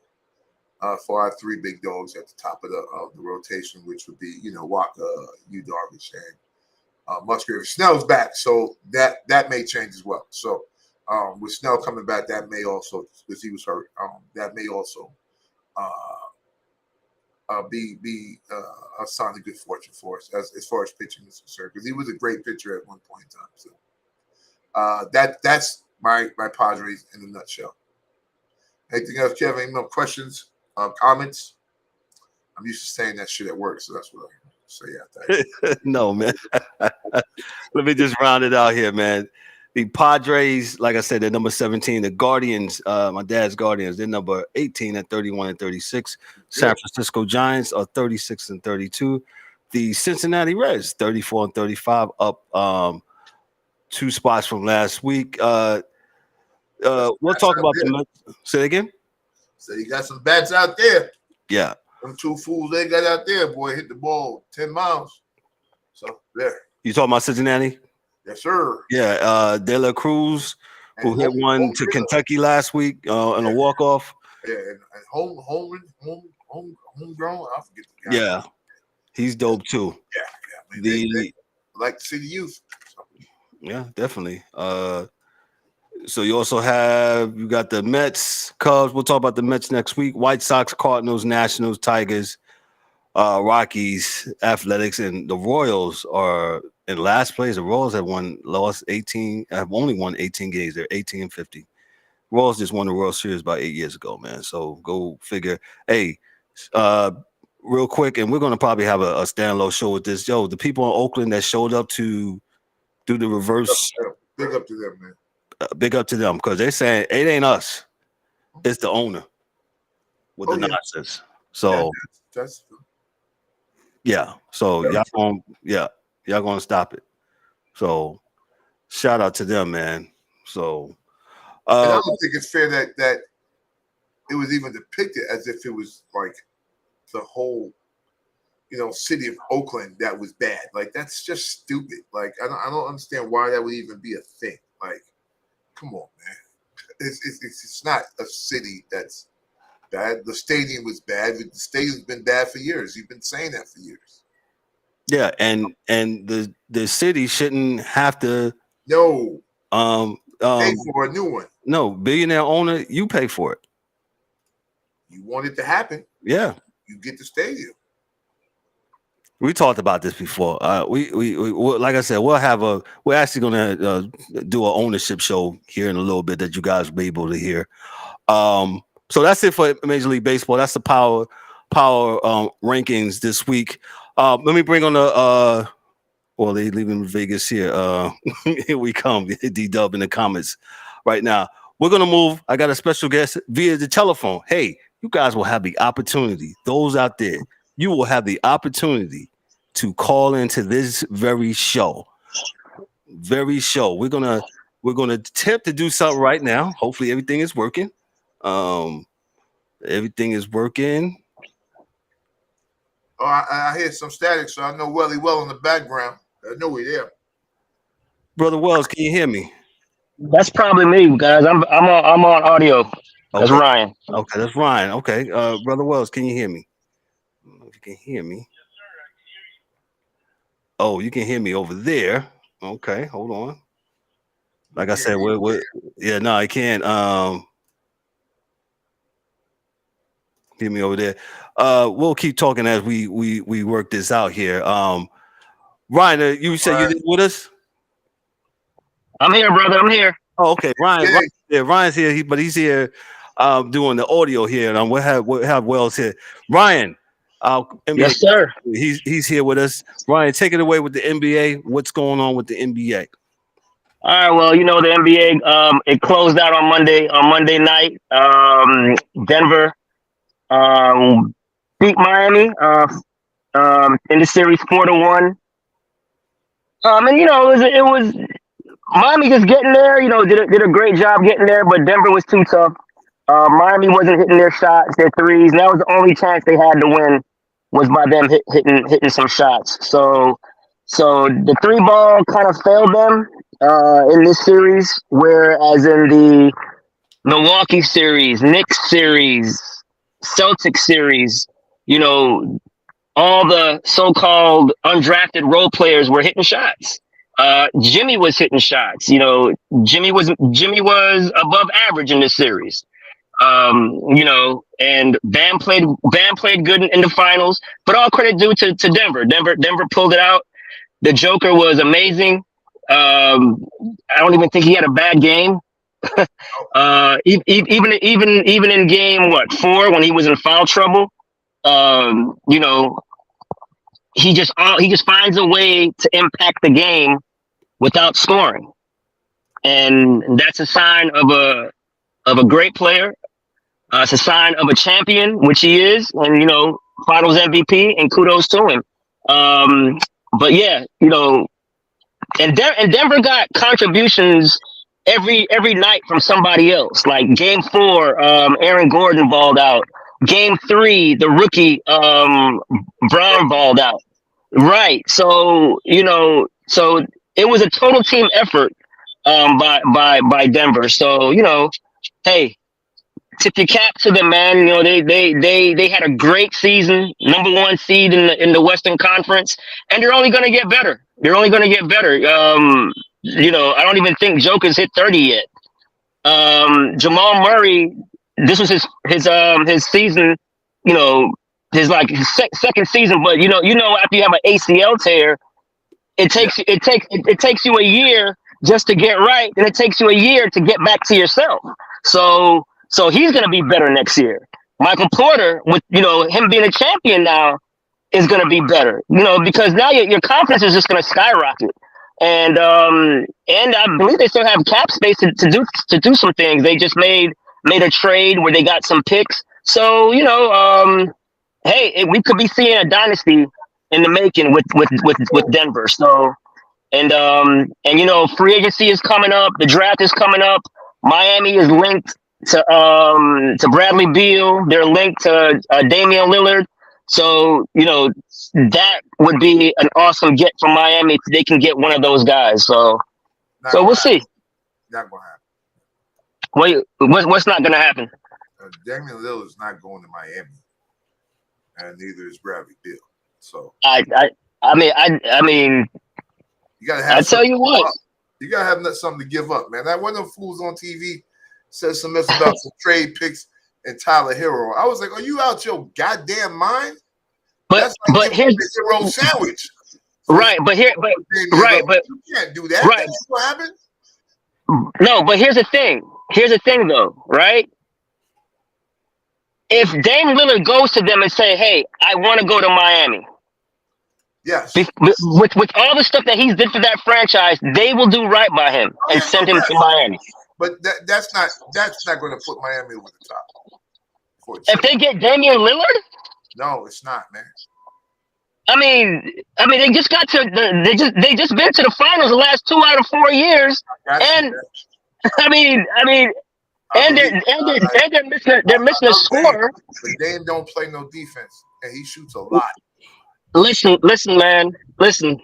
for our 3 big dogs at the top of the rotation, which would be, Walker, Yu Darvish, and Musgrave. Snell's back, so that may change as well. So with Snell coming back, that may also, because he was hurt, that may also be a sign of good fortune for us as far as pitching is concerned, because he was a great pitcher at one point in time. So that's my Padres in a nutshell. Anything else, Kevin? Any more questions, comments? I'm used to saying that shit at work, so that's what I say after that. No, man. Let me just round it out here, man. The Padres, like I said, they're number 17. The Guardians, my dad's Guardians, they're number 18 at 31 and 36. San Francisco Giants are 36 and 32. The Cincinnati Reds, 34 and 35, up 2 spots from last week. We'll talk about the Mets. Say it again. So you got some bats out there. Yeah. Them 2 fools they got out there, boy, hit the ball 10 miles. So there. You talking about Cincinnati? Yes, sir. Yeah. De La Cruz, who hit one to Kentucky last week on a walk-off. Yeah, and homegrown. I forget the guy. Yeah. He's dope too. Yeah. They like to see the youth. So. Yeah, definitely. So you also you got the Mets, Cubs. We'll talk about the Mets next week. White Sox, Cardinals, Nationals, Tigers, Rockies, Athletics, and the Royals are in last place. The Royals have only won 18 games. They're 18 and 50. Royals just won the World Series about 8 years ago, man. So go figure. Hey, real quick, and we're gonna probably have a standalone show with this. Yo, the people in Oakland that showed up to do the reverse. Big up to them, man. Big up to them, because they're saying it ain't us, it's the owner with the nonsense. So that's yeah. So y'all gonna stop it. So shout out to them, man. So and I don't think it's fair that it was even depicted as if it was like the whole city of Oakland that was bad. Like, that's just stupid. Like, I don't understand why that would even be a thing. Like, come on, man. It's not a city that's bad. The stadium was bad. The stadium's been bad for years. You've been saying that for years. Yeah, and the city shouldn't have to pay for a new one. No, billionaire owner, you pay for it. You want it to happen. Yeah. You get the stadium. We talked about this before. We like I said, we're actually gonna do an ownership show here in a little bit that you guys will be able to hear. So that's it for Major League Baseball. That's the power rankings this week. Let me bring on they leaving Vegas here. Here we come, D-Dub in the comments right now. We're gonna move. I got a special guest via the telephone. Hey, you guys will have the opportunity. Those out there. You will have the opportunity to call into this very show. We're gonna attempt to do something right now. Hopefully, everything is working. Everything is working. Oh, I hear some static, so I know Welly well in the background. I know we're there. Brother Wells, can you hear me? That's probably me, guys. I'm on audio. That's okay. Ryan. Okay, that's Ryan. Okay, Brother Wells, can you hear me? I don't know if you can hear me. Yes, sir, I can hear you. Oh, you can hear me over there. Okay, hold on. Like I said, I can't hear me over there. We'll keep talking as we work this out here. Ryan, you said you're with us? I'm here, brother. I'm here. Oh, okay. Ryan's here, but he's here doing the audio here, and we'll have Wells here. Ryan, yes, sir. He's here with us. Ryan, take it away with the NBA. What's going on with the NBA? All right, well, the NBA, it closed out on Monday night. Denver beat Miami in the series 4-1. And it was Miami just getting there. Did a great job getting there, but Denver was too tough. Miami wasn't hitting their shots, their threes, and that was the only chance they had to win was by them hitting some shots. So the three ball kind of failed them in this series, whereas in the Milwaukee series, Knicks series, Celtics series, all the so-called undrafted role players were hitting shots. Jimmy was hitting shots. Jimmy was above average in this series. And Bam played good in the finals, but all credit due to Denver. Denver pulled it out. The Joker was amazing. I don't even think he had a bad game. Even in game 4 when he was in foul trouble, he just finds a way to impact the game without scoring, and that's a sign of a great player. It's a sign of a champion, which he is, and Finals MVP, and kudos to him. But yeah, and Denver got contributions every night from somebody else. Like game 4, Aaron Gordon balled out. Game 3, the rookie Brown balled out. Right. So so it was a total team effort by Denver. So hey, tip your cap to them, man. They had a great season, number 1 seed in the Western Conference, and they're only going to get better. I don't even think Joker's hit 30 yet. Jamal Murray, this was his season, his second season. But after you have an ACL tear, it takes you a year just to get right, and it takes you a year to get back to yourself. So he's going to be better next year. Michael Porter, with him being a champion now, is going to be better. Because now your confidence is just going to skyrocket. And I believe they still have cap space to do some things. They just made a trade where they got some picks. So hey, we could be seeing a dynasty in the making with Denver. So and free agency is coming up. The draft is coming up. Miami is linked to Bradley Beal. They're linked to Damian Lillard. So that would be an awesome get from Miami if they can get one of those guys. So we'll see. Not gonna happen. What's not gonna happen? Damian Lillard's not going to Miami, and neither is Bradley Beal. So I mean, you gotta have. I tell you what, you gotta have something to give up, man. That one of them fools on TV says some mess about some trade picks and Tyler Hero. I was like, are you out your goddamn mind? But here's the roll sandwich. Right, but you can't do that. Right. That's what happened. No, but here's the thing. Here's the thing, though, right? If Dame Lillard goes to them and say, "Hey, I want to go to Miami," yes, with all the stuff that he's did for that franchise, they will do right by him and send him to Miami. But that's not going to put Miami over the top. If they get Damian Lillard, no, it's not, man. I mean, they just got to they just been to the finals the last 2 out of 4 years, and they're missing a scorer. But Dame don't play no defense, and he shoots a lot. Listen, man, listen.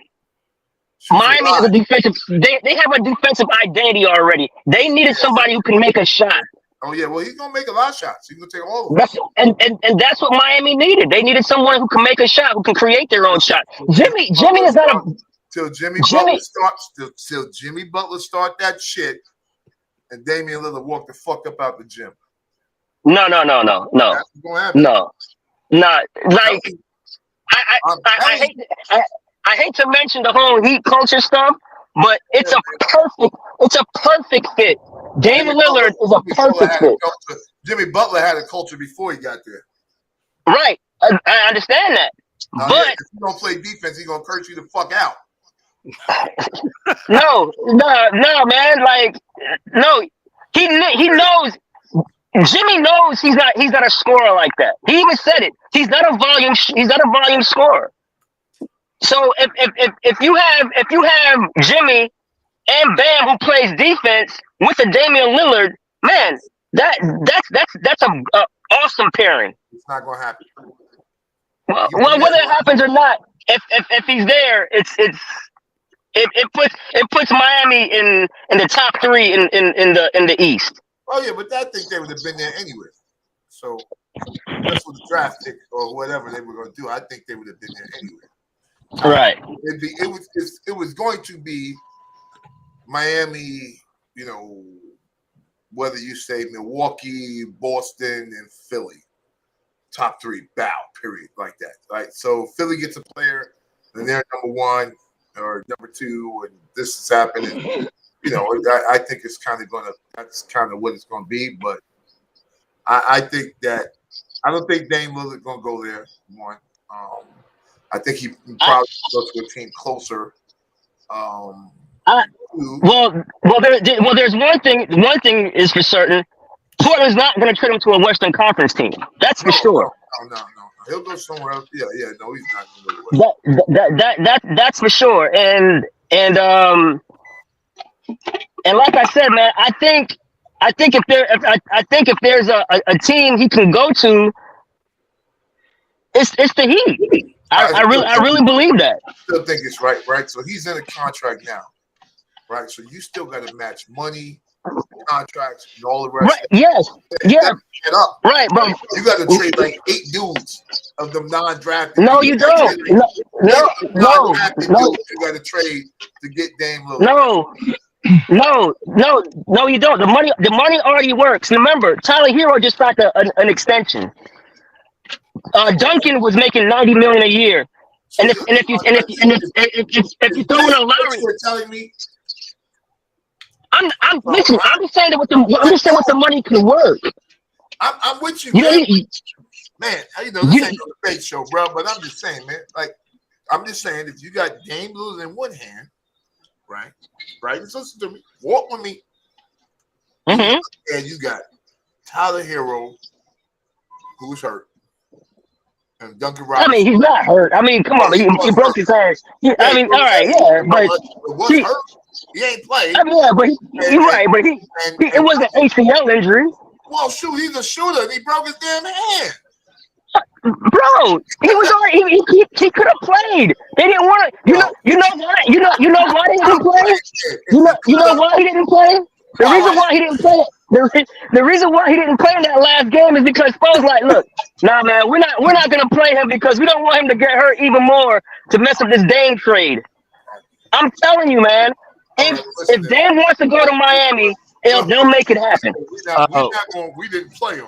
Miami has a defensive. They have a defensive identity already. They needed somebody who can make a shot. Oh yeah, well he's gonna make a lot of shots. He's gonna take all of them. And that's what Miami needed. They needed someone who can make a shot, who can create their own shot. Jimmy is not a till Jimmy Butler start that shit, and Damian Lillard walk the fuck up out the gym. No. That's what's gonna happen. No. Not like I hate to mention the whole Heat culture stuff, but it's a perfect fit. Damian Lillard is a perfect fit. Jimmy Butler had a culture before he got there. Right. I understand that. But if you don't play defense, he's gonna curse you the fuck out. No, man. Like, no, he knows. Jimmy knows he's not a scorer like that. He even said it. He's not a volume scorer. So if you have Jimmy and Bam who plays defense with a Damian Lillard, man, that's a awesome pairing. It's not gonna happen. Well, whether it happens or not, if he's there, it puts Miami in the top 3 in the East. Oh yeah, but I think they would have been there anyway. So that's what the draft pick or whatever they were going to do. I think they would have been there anyway. Right. It was going to be Miami. You know, whether you say Milwaukee, Boston, and Philly, top 3 bow period like that. Right. So Philly gets a player, and they're number 1 or number 2, and this is happening. You know, I think it's kind of that's kind of what it's going to be. But I think that I don't think Dame Lillard going to go there. One, I think he probably goes to a team closer. There's one thing. One thing is for certain. Portland's not going to trade him to a Western Conference team. That's for sure. No. He'll go somewhere else. Yeah. No, he's not going to go. That's for sure. And like I said, man, I think if there's a team he can go to, it's the Heat. I really believe that. I still think it's right. So he's in a contract now, right? So you still got to match money, contracts, and all the rest. Right? Yes. Yeah. Get up. Right, but you got to trade like 8 dudes of them non-drafted. No, you don't. No. You got to trade to get Dame Lillard. No, you don't. The money already works. Remember, Tyler Hero just got an extension. Duncan was making $90 million a year, and if you throw in a Lowry, you're telling me. I'm just saying what the money can work. I'm with you, man. Man, this ain't no debate show, bro. But I'm just saying, man. Like, I'm just saying, if you got Dame Lillard in one hand, right? Just listen to me. Walk with me. Mm-hmm. And you got Tyler Hero, who's hurt, and Duncan Robinson. I mean, he's not hurt. I mean, come on, he broke his ass. All right, yeah, but hurt. He ain't played. I mean, yeah, but it was an ACL injury. Well, shoot, he's a shooter, and he broke his damn hand. Bro, he was already he could have played. They didn't want to. You know why? You know why he didn't play? You know why he didn't play? The reason why he didn't play. The reason why he didn't play in that last game is because Spo's like, look, nah, man, we're not gonna play him because we don't want him to get hurt even more to mess up this Dame trade. I'm telling you, man. If Dame wants to go to Miami, they'll make it happen. We didn't play him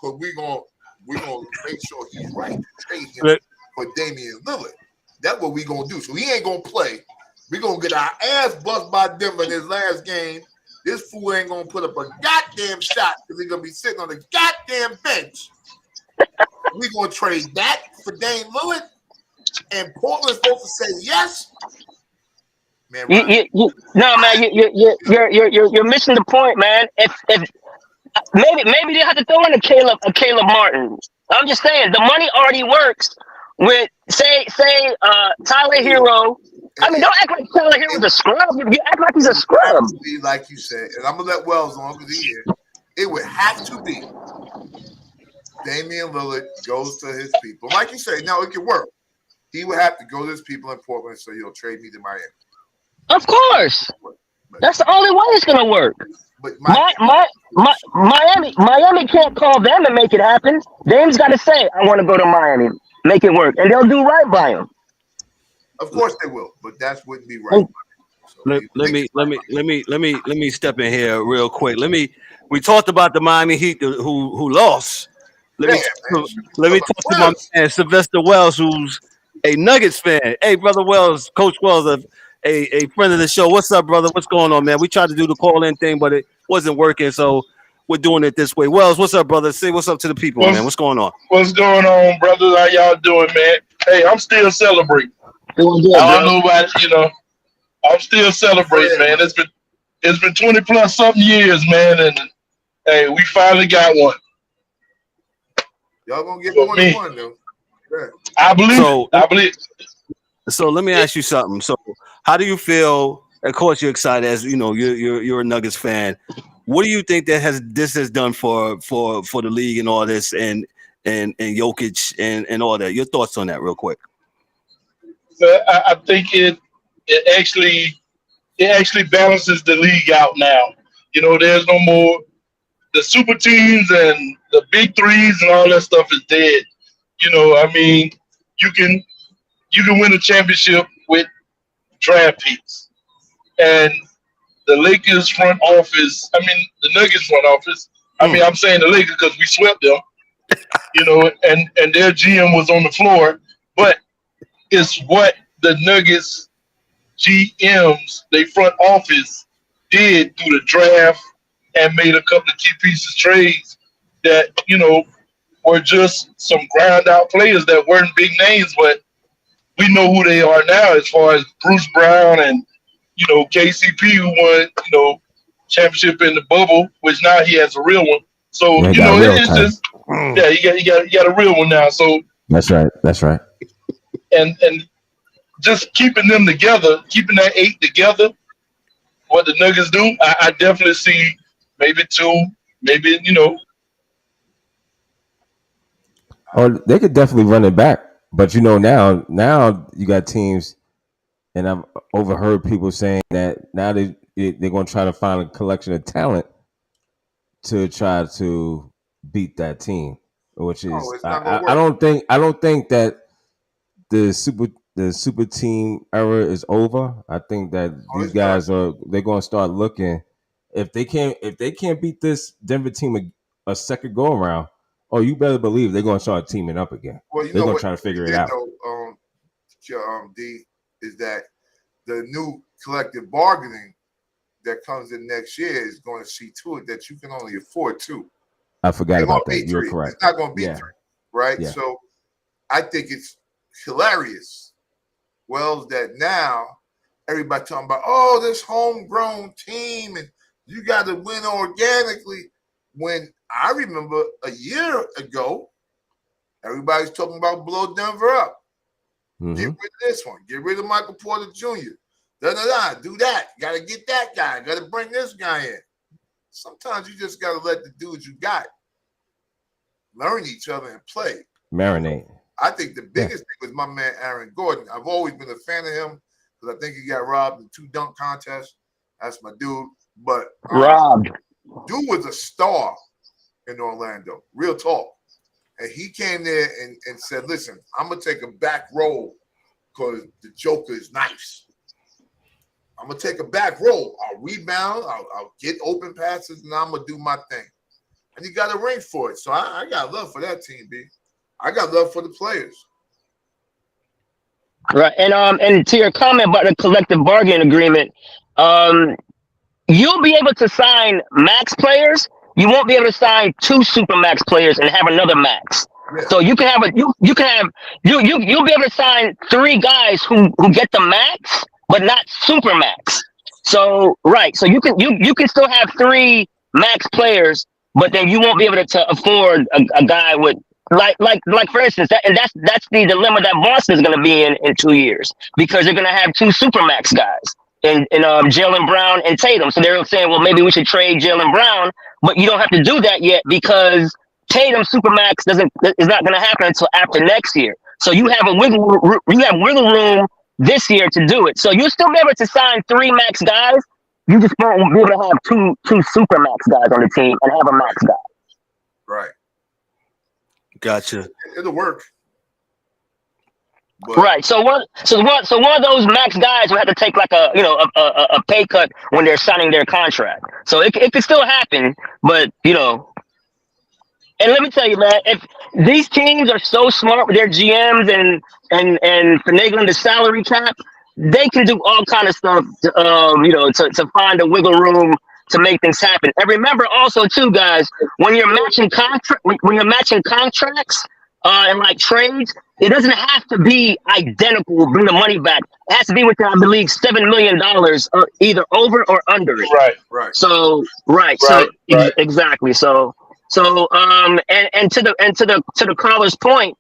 because we're gonna make sure he's right to trade him for Damian Lillard. That's what we're gonna do. So he ain't gonna play. We're gonna get our ass bust by Denver in his last game. This fool ain't gonna put up a goddamn shot because he's gonna be sitting on the goddamn bench. We're gonna trade that for Dame Lillard, and Portland's supposed to say yes. Man, you're missing the point, man. If maybe they have to throw in a Caleb Martin. I'm just saying the money already works with say Tyler Hero. I mean, don't act like Tyler Hero's a scrub. You act like he's a scrub. Like you said, and I'm gonna let Wells on because he's here. It would have to be Damian Lillard goes to his people. Like you say, now it can work. He would have to go to his people in Portland, so you'll trade me to Miami. Of course, that's the only way it's gonna work. But Miami can't call them and make it happen. Dame's got to say, "I want to go to Miami, make it work," and they'll do right by him. Of course they will, but that wouldn't be right. So let me step in here real quick. We talked about the Miami Heat who lost. Let me talk to my man Sylvester Wells, who's a Nuggets fan. Hey, brother Wells, Coach Wells, a friend of the show. What's up, brother? What's going on, man? We tried to do the call-in thing, but it wasn't working, so we're doing it this way. Wells, what's up, brother? Say what's up to the people, man. What's going on? What's going on, brothers? How y'all doing, man? Hey, I'm still celebrating. Doing good, I don't know about, I'm still celebrating, man. It's been 20 plus something years, man, and hey, we finally got one. Y'all gonna get 21 though. Yeah. I believe. So let me ask you something. So how do you feel? Of course, you're excited, as you know. You're a Nuggets fan. What do you think that this has done for the league and all this, and Jokic and all that? Your thoughts on that, real quick. I think it actually balances the league out now. You know, there's no more the super teams and the big threes and all that stuff is dead. You know, I mean, you can win a championship with draft picks. And the Lakers front office, the Nuggets front office, I'm saying the Lakers because we swept them, you know, and their GM was on the floor. But it's what the Nuggets GMs, they front office, did through the draft and made a couple of key pieces trades that, you know, were just some ground out players that weren't big names, but we know who they are now as far as Bruce Brown and, you know, KCP, who won, you know, championship in the bubble, which now he has a real one. So, you know, it's just, he got a real one now. So That's right. And just keeping them together, keeping that 8 together, what the Nuggets do, I definitely see maybe 2, maybe, you know. Oh, they could definitely run it back. But, you know, now you got teams, and I've overheard people saying that now they're going to try to find a collection of talent to try to beat that team, which is I don't think that the super team era is over. I think that these guys they're going to start looking if they can't beat this Denver team a second go around. Oh, you better believe they're going to start teaming up again. Well, they're going to try to figure it out. D, is that the new collective bargaining that comes in next year is going to see to it that you can only afford 2. I forgot about that. You're correct. It's not going to be 3, right? Yeah. So I think it's hilarious, Wells, that now everybody talking about, oh, this homegrown team and you got to win organically. When I remember a year ago, everybody's talking about blow Denver up. Mm-hmm. Get rid of this one. Get rid of Michael Porter Jr. Do that. Got to get that guy. Got to bring this guy in. Sometimes you just got to let the dudes you got learn each other and play. Marinate. I think the biggest thing was my man Aaron Gordon. I've always been a fan of him because I think he got robbed in 2 dunk contests. That's my dude. But robbed. Dude was a star in Orlando. Real talk. And he came there and said, listen, I'm going to take a back roll because the Joker is nice. I'm going to take a back roll. I'll rebound. I'll get open passes, and I'm going to do my thing. And he got a ring for it. So I got love for that team, B. I got love for the players. Right. And to your comment about the collective bargaining agreement, you'll be able to sign max players. You won't be able to sign 2 super max players and have another max. Yeah. So you can have you'll be able to sign 3 guys who get the max, but not super max. So so you can still have 3 max players, but then you won't be able to afford a guy with like for instance, that's the dilemma that Boston is going to be in 2 years, because they're going to have 2 super max guys. And Jaylen Brown and Tatum. So they're saying, well, maybe we should trade Jaylen Brown, but you don't have to do that yet because Tatum Supermax is not going to happen until after next year. So you have wiggle room this year to do it. So you'll still be able to sign 3 max guys. You just won't be able to have two Supermax guys on the team and have a max guy. Right. Gotcha. It'll work. But. Right. So one of those max guys will have to take like a pay cut when they're signing their contract. So it could still happen, but and let me tell you, man, if these teams are so smart with their GMs and finagling the salary cap, they can do all kind of stuff to find a wiggle room to make things happen. And remember also too, guys, when you're matching contracts, and like trades, it doesn't have to be identical. Bring the money back. It has to be within, I believe, $7 million, either over or under it. Right. So exactly. So and to the caller's point,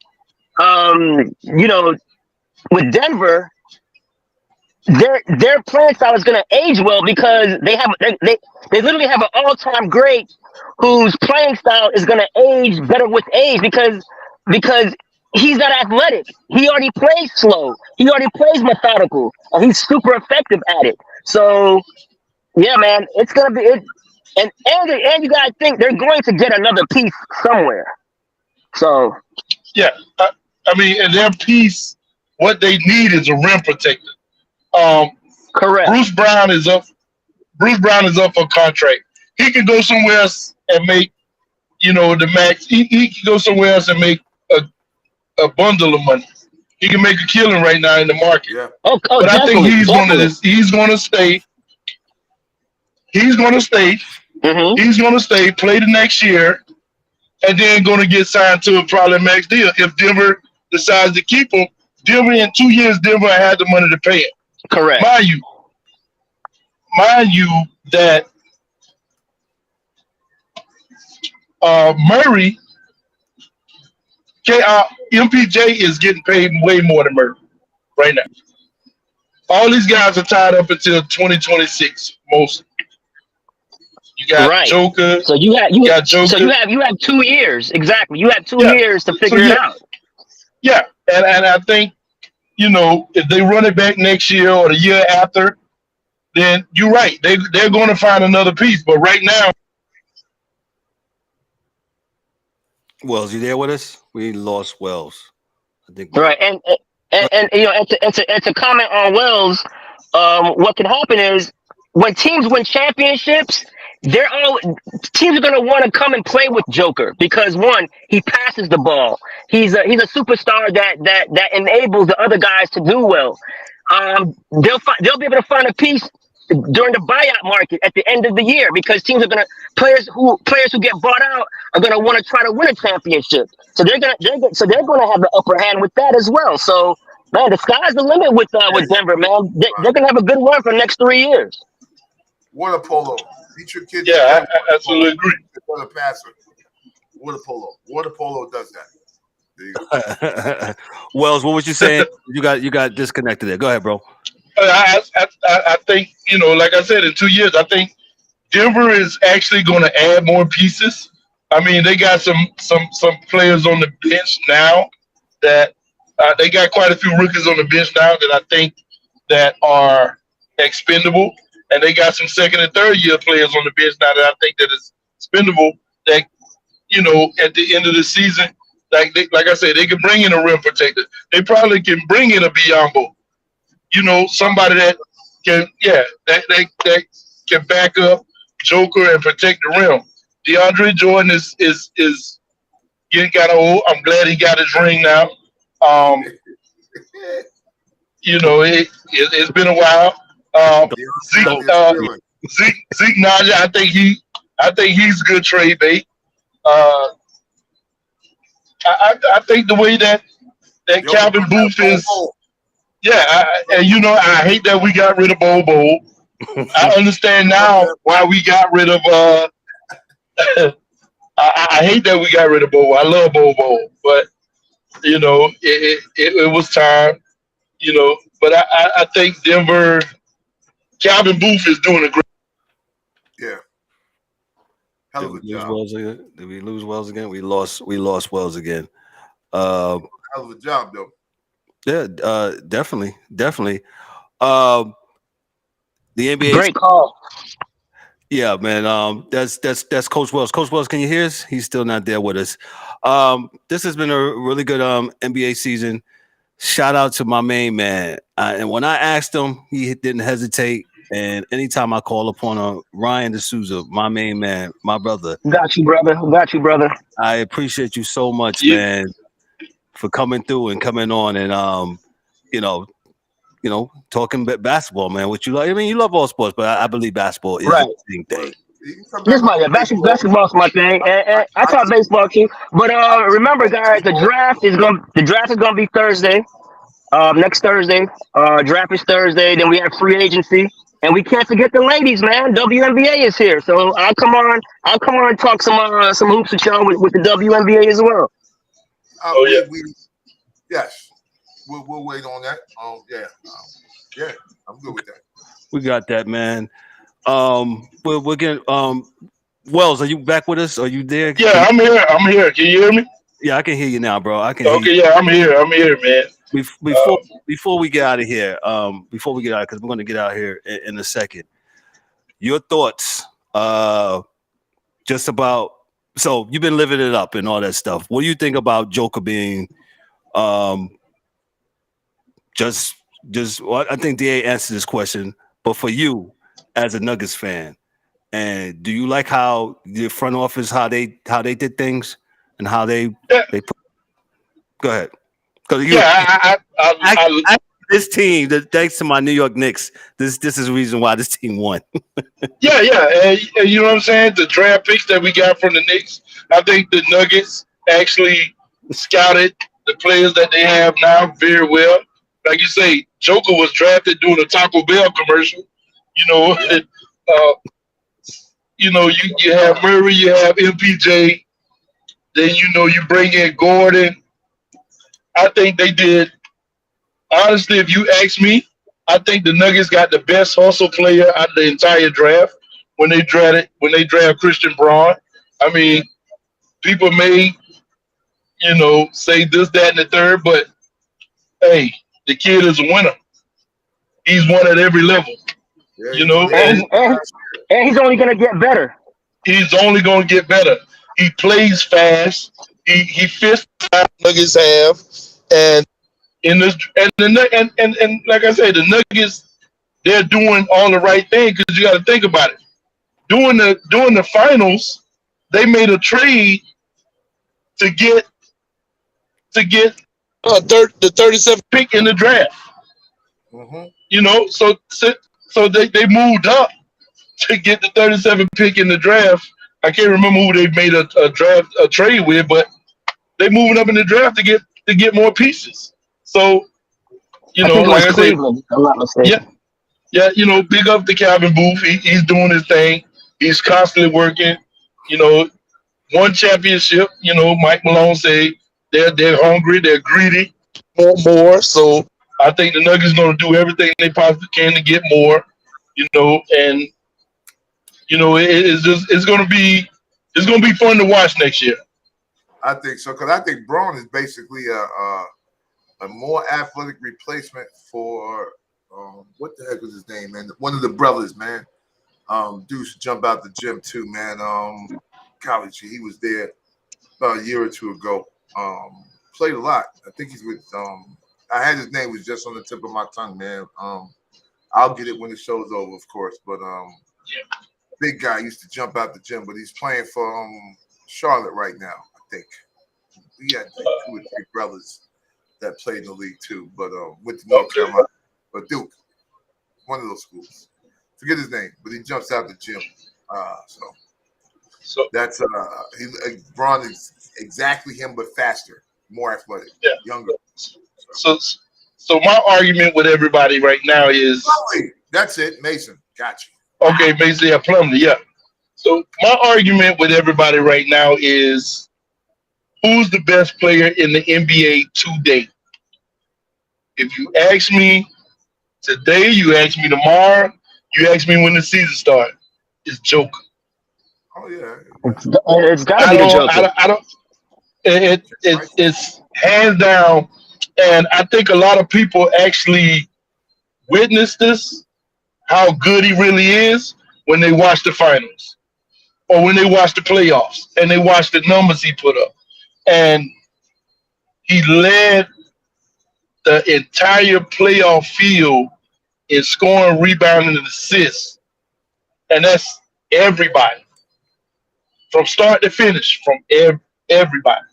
you know, with Denver, their playing style is going to age well because they literally have an all-time great whose playing style is going to age better with age because he's not athletic. He already plays slow. He already plays methodical, and he's super effective at it. So, yeah, man, it's going to be it. And you got to think they're going to get another piece somewhere. So, yeah, I mean, and their piece, what they need is a rim protector. Correct. Bruce Brown is up for contract. He can go somewhere else and make, you know, the max. He can go somewhere else and make a bundle of money. He can make a killing right now in the market. Yeah. Oh, but I think he's going to stay. He's going to stay. Mm-hmm. He's going to stay, play the next year, and then going to get signed to a probably max deal. If Denver decides to keep him, Denver in 2 years, Denver had the money to pay him. Correct. Mind you that Murray, MPJ is getting paid way more than Murray right now. All these guys are tied up until 2026, mostly. You got Joker. So you have Joker. So you have 2 years exactly. You have 2 years to figure it out. Yeah, and I think, you know, if they run it back next year or the year after, then you're right. They're going to find another piece. But right now, Wells, you there with us? We lost Wells. I think. Right, and you know, and to comment on Wells, what can happen is when teams win championships, teams are going to want to come and play with Joker because one, he passes the ball. He's a superstar that enables the other guys to do well. They'll be able to find a piece during the buyout market at the end of the year because teams are gonna players who get bought out are gonna want to try to win a championship. So they're gonna have the upper hand with that as well. So man, the sky's the limit with Denver, man. They're gonna have a good run for the next 3 years. Water polo. Teach your kids. Yeah, I absolutely agree. For the passer. Water polo. Water polo does that. There you go. Wells, what was you saying? You got disconnected there. Go ahead, bro. I think, you know, like I said, in 2 years, I think Denver is actually going to add more pieces. I mean, they got some players on the bench now that they got quite a few rookies on the bench now that I think that are expendable, and they got some second and third year players on the bench now that I think that is expendable. That, you know, at the end of the season, like I said, they can bring in a rim protector. They probably can bring in a Biombo. You know, somebody that can, that can back up Joker and protect the rim. DeAndre Jordan is getting kind of old. I'm glad he got his ring now. You know, it's been a while. Zeke Naja, I think he's a good trade bait. I think the way that Calvin Booth is. Yeah, and you know, I hate that we got rid of Bobo. I understand now why we got rid of. I hate that we got rid of Bobo. I love Bobo, but you know, it was time. You know, but I think Denver, Calvin Booth is doing a great. Yeah. Hell of a job. Did we lose Wells again? We lost Wells again. Hell of a job, though. Yeah, definitely. The NBA. Great call. Yeah, man. That's Coach Wells. Coach Wells, can you hear us? He's still not there with us. This has been a really good NBA season. Shout out to my main man. And when I asked him, he didn't hesitate. And anytime I call upon Ryan D'Souza, my main man, my brother. Got you, brother. I appreciate you so much, man, for coming through and coming on and you know, talking basketball, man. What you like? I mean, you love all sports, but I believe basketball is the same thing. You can come This back my on baseball. basketball's my thing, and I taught baseball too. But remember, guys, the draft is gonna be Thursday. Next Thursday. Draft is Thursday. Then we have free agency, and we can't forget the ladies, man. WNBA is here, so I'll come on and talk some hoops with y'all with the WNBA as well. Yes, we'll wait on that. Yeah, I'm good with that. We got that, man. We're getting Wells, are you back with us? Are you there? Yeah, I'm here. Can you hear me? Yeah, I can hear you now, bro. I can hear you. Okay, yeah, I'm here, man. Before we get out of here, because we're going to get out here in a second. Your thoughts, just about. So you've been living it up and all that stuff. What do you think about Joker being, just? Well, I think DA answered this question, but for you as a Nuggets fan, and do you like how the front office how they did things and how they put? Go ahead. I this team. Thanks to my New York Knicks, this is the reason why this team won. Yeah. And you know what I'm saying? The draft picks that we got from the Knicks, I think the Nuggets actually scouted the players that they have now very well. Like you say, Joker was drafted doing a Taco Bell commercial. You have Murray, you have MPJ. Then you bring in Gordon. I think they did. Honestly, if you ask me, I think the Nuggets got the best hustle player out of the entire draft when they draft Christian Braun. I mean, people may, say this, that, and the third, but hey, the kid is a winner. He's won at every level. And he's only gonna get better. He's only gonna get better. He plays fast. He fits the Nuggets have, and like I said, the Nuggets, they're doing all the right thing because you got to think about it. During the finals, they made a trade to get the 37th pick in the draft. Mm-hmm. So they moved up to get the 37th pick in the draft. I can't remember who they made a trade with, but they moving up in the draft to get more pieces. So, like I said, I'm not mistaken. Yeah, big up to Calvin Booth. He's doing his thing. He's constantly working. One championship. Mike Malone say they're hungry, they're greedy, more. So I think the Nuggets going to do everything they possibly can to get more. And it's going to be fun to watch next year. I think so because I think Braun is basically a more athletic replacement for what the heck was his name, man? One of the brothers, man. Dude should jump out the gym too, man. College, he was there about a year or two ago. Played a lot. I think he's with. I had his name was just on the tip of my tongue, man. I'll get it when the show's over, of course. But big guy used to jump out the gym, but he's playing for Charlotte right now. I think we had 2 or 3 brothers that played in the league too, but went to North Carolina, but Duke, one of those schools. Forget his name, but he jumps out the gym. So that's Braun is exactly him, but faster, more athletic, younger. So my argument with everybody right now is that's it, Mason. Gotcha. Okay, Mason, Plumlee, yeah. So my argument with everybody right now is who's the best player in the NBA today? If you ask me today, you ask me tomorrow, you ask me when the season starts, it's Joker. Oh yeah, it's got to be the Joker. I don't. It's hands down, and I think a lot of people actually witness this, how good he really is when they watch the finals or when they watch the playoffs and they watch the numbers he put up, and he led the entire playoff field in scoring, rebounding, and assists. And that's everybody. From start to finish, from everybody.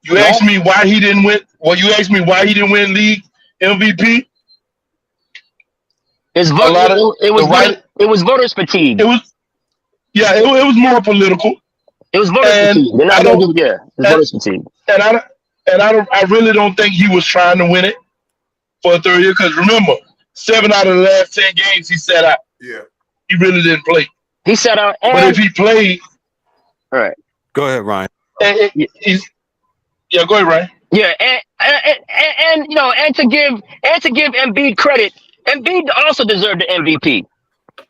You asked me why he didn't win. Well, you asked me why he didn't win league MVP. It was voters fatigue. It was Yeah, it was more political. It was voter And fatigue. They're I not going don't, to do. Yeah, it's and, voter fatigue. and I really don't think he was trying to win it for a third year. Because remember, 7 out of the last 10 games he sat out. Yeah. He really didn't play. He sat out, But if he played, all right. Go ahead, Ryan. Yeah, go ahead, Ryan. Yeah, and you know, and to give Embiid credit, Embiid also deserved the MVP.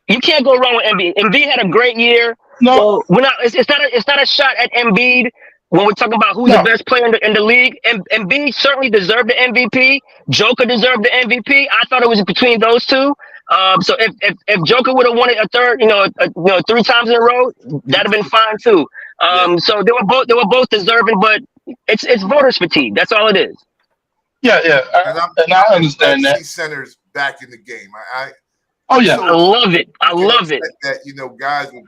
You can't go wrong with Embiid. Embiid had a great year. No, So we're not. It's not a shot at Embiid when we're talking about who's No. the best player in the league. Embiid certainly deserved the MVP. Joker deserved the MVP. I thought it was between those two. So if Joker would have won it a third, 3 times in a row, that'd have been fine too. So they were both deserving, but it's voters fatigue. That's all it is. yeah. And I understand that. See centers back in the game. Oh yeah, I love it. I love it. That guys will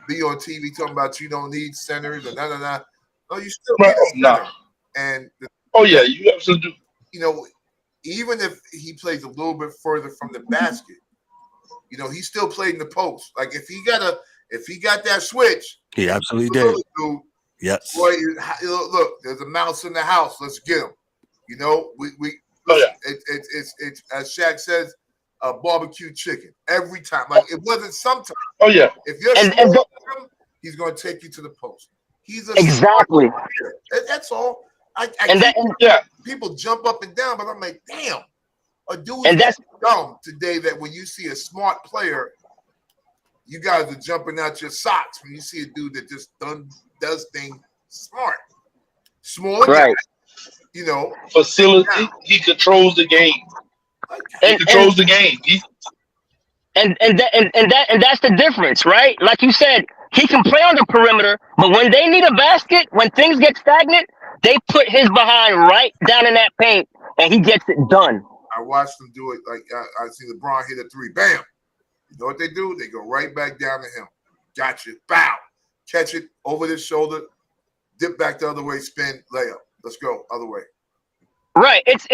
be on TV talking about you don't need centers or nah. No, you still need a center. And you absolutely do. Even if he plays a little bit further from the basket, he still played in the post. Like if he got that switch, he absolutely did. Dude, yes. Boy, look, there's a mouse in the house. Let's get him. It's as Shaq says, barbecue chicken every time. Like it wasn't sometimes. Oh yeah. If you're smart with him, he's going to take you to the post. He's a exactly. That's all. People jump up and down, but I'm like, damn, a dude is dumb today that when you see a smart player, you guys are jumping out your socks when you see a dude that just does things smart. Small guy, facility. He controls the game. He controls the game. And that's the difference, right? Like you said, he can play on the perimeter, but when they need a basket, when things get stagnant, they put his behind right down in that paint, and he gets it done. I watched them do it. Like I see LeBron hit a 3, bam. You know what they do? They go right back down to him. Gotcha. Bow. Catch it over his shoulder. Dip back the other way. Spin. Layup. Let's go. Other way. Right. It's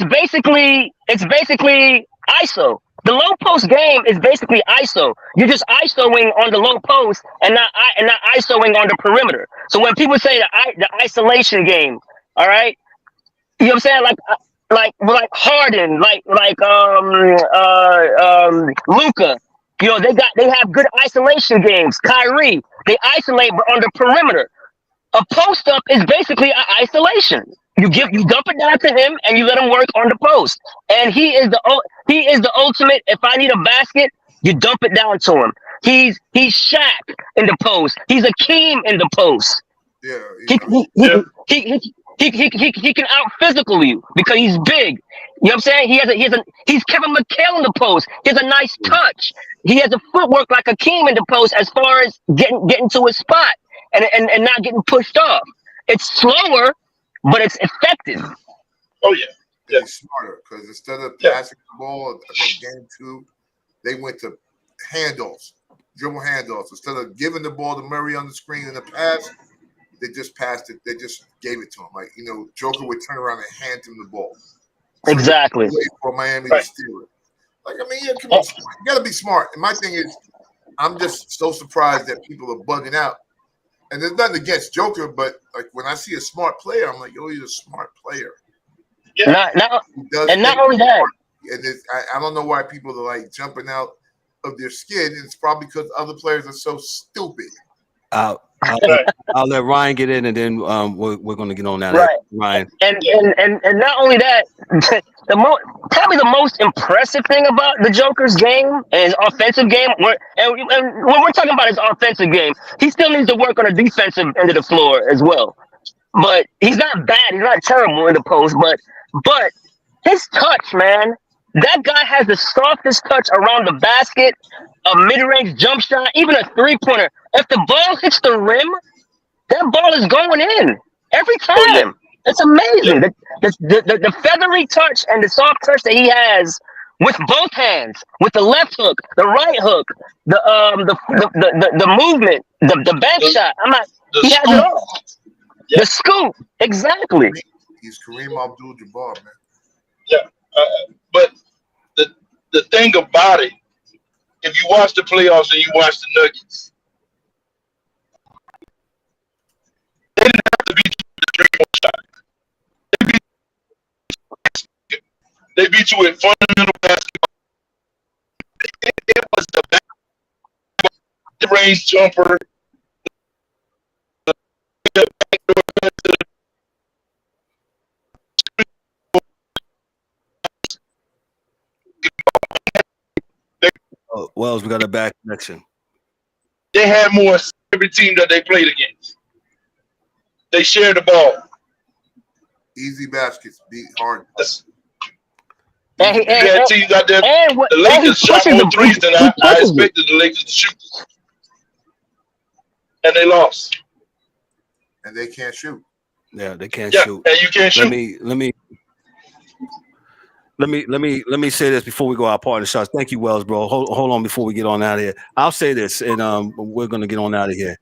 basically ISO. The low post game is basically ISO. You're just ISOing on the low post and not ISOing on the perimeter. So when people say the isolation game, all right, you know what I'm saying? Like Harden, like Luka, they have good isolation games. Kyrie, they isolate on the perimeter. A post up is basically an isolation. You dump it down to him and you let him work on the post. And he is the ultimate. If I need a basket, you dump it down to him. He's Shaq in the post. He's Akeem in the post. Yeah. He can out physical you because he's big. You know what I'm saying? He's Kevin McHale in the post. He has a nice touch. He has a footwork like Akeem in the post as far as getting to his spot and not getting pushed off. It's slower, but it's effective. Oh yeah. They're smarter because instead of passing the ball, I think game 2, they went to dribble handoffs. Instead of giving the ball to Murray on the screen in the pass, they just passed it. They just gave it to him. Like, Joker would turn around and hand him the ball. Exactly. For Miami to steal it. Like, I mean, come on, you got to be smart. And my thing is, I'm just so surprised that people are bugging out. And there's nothing against Joker, but like when I see a smart player, I'm like, yo, he's a smart player. Yeah. Not only that. And I don't know why people are like jumping out of their skin. It's probably because other players are so stupid. I'll let Ryan get in, and then we're going to get on that. Right, Ryan. And not only that, probably the most impressive thing about the Joker's game and his offensive game, and when we're talking about his offensive game, he still needs to work on the defensive end of the floor as well. But he's not bad. He's not terrible in the post. But his touch, man, that guy has the softest touch around the basket, a mid-range jump shot, even a three-pointer. If the ball hits the rim, that ball is going in every time. It's amazing. The feathery touch and the soft touch that he has with both hands, with the left hook, the right hook, the movement, the bank shot. He has it all. Yeah. The scoop, exactly. He's Kareem Abdul-Jabbar, man. Yeah, but the thing about it, if you watch the playoffs and you watch the Nuggets, beat you with fundamental basketball. It was the range jumper. Oh, Wells, we got a bad connection. They had more every team that they played against. They shared the ball. Easy baskets beat hard. And You had teams out there. The Lakers shot more threes than I expected the Lakers to shoot, and they lost. And they can't shoot. Yeah, they can't Yeah, shoot. and you can't shoot. Let me say this before we go our partner shots. Thank you, Wells, bro. Hold on before we get on out of here. I'll say this, and we're gonna get on out of here.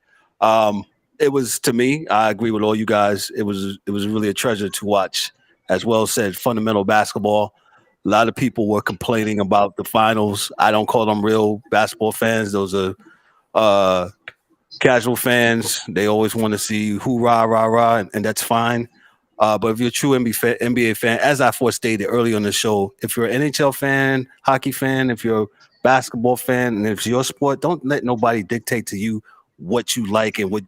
It was, to me, I agree with all you guys. It was really a treasure to watch. As Wells said, fundamental basketball. A lot of people were complaining about the finals. I don't call them real basketball fans. Those are casual fans. They always want to see hoorah, rah, rah, and that's fine. But if you're a true NBA fan, as I stated earlier on the show, if you're an NHL fan, hockey fan, if you're a basketball fan, and if it's your sport, don't let nobody dictate to you what you like and what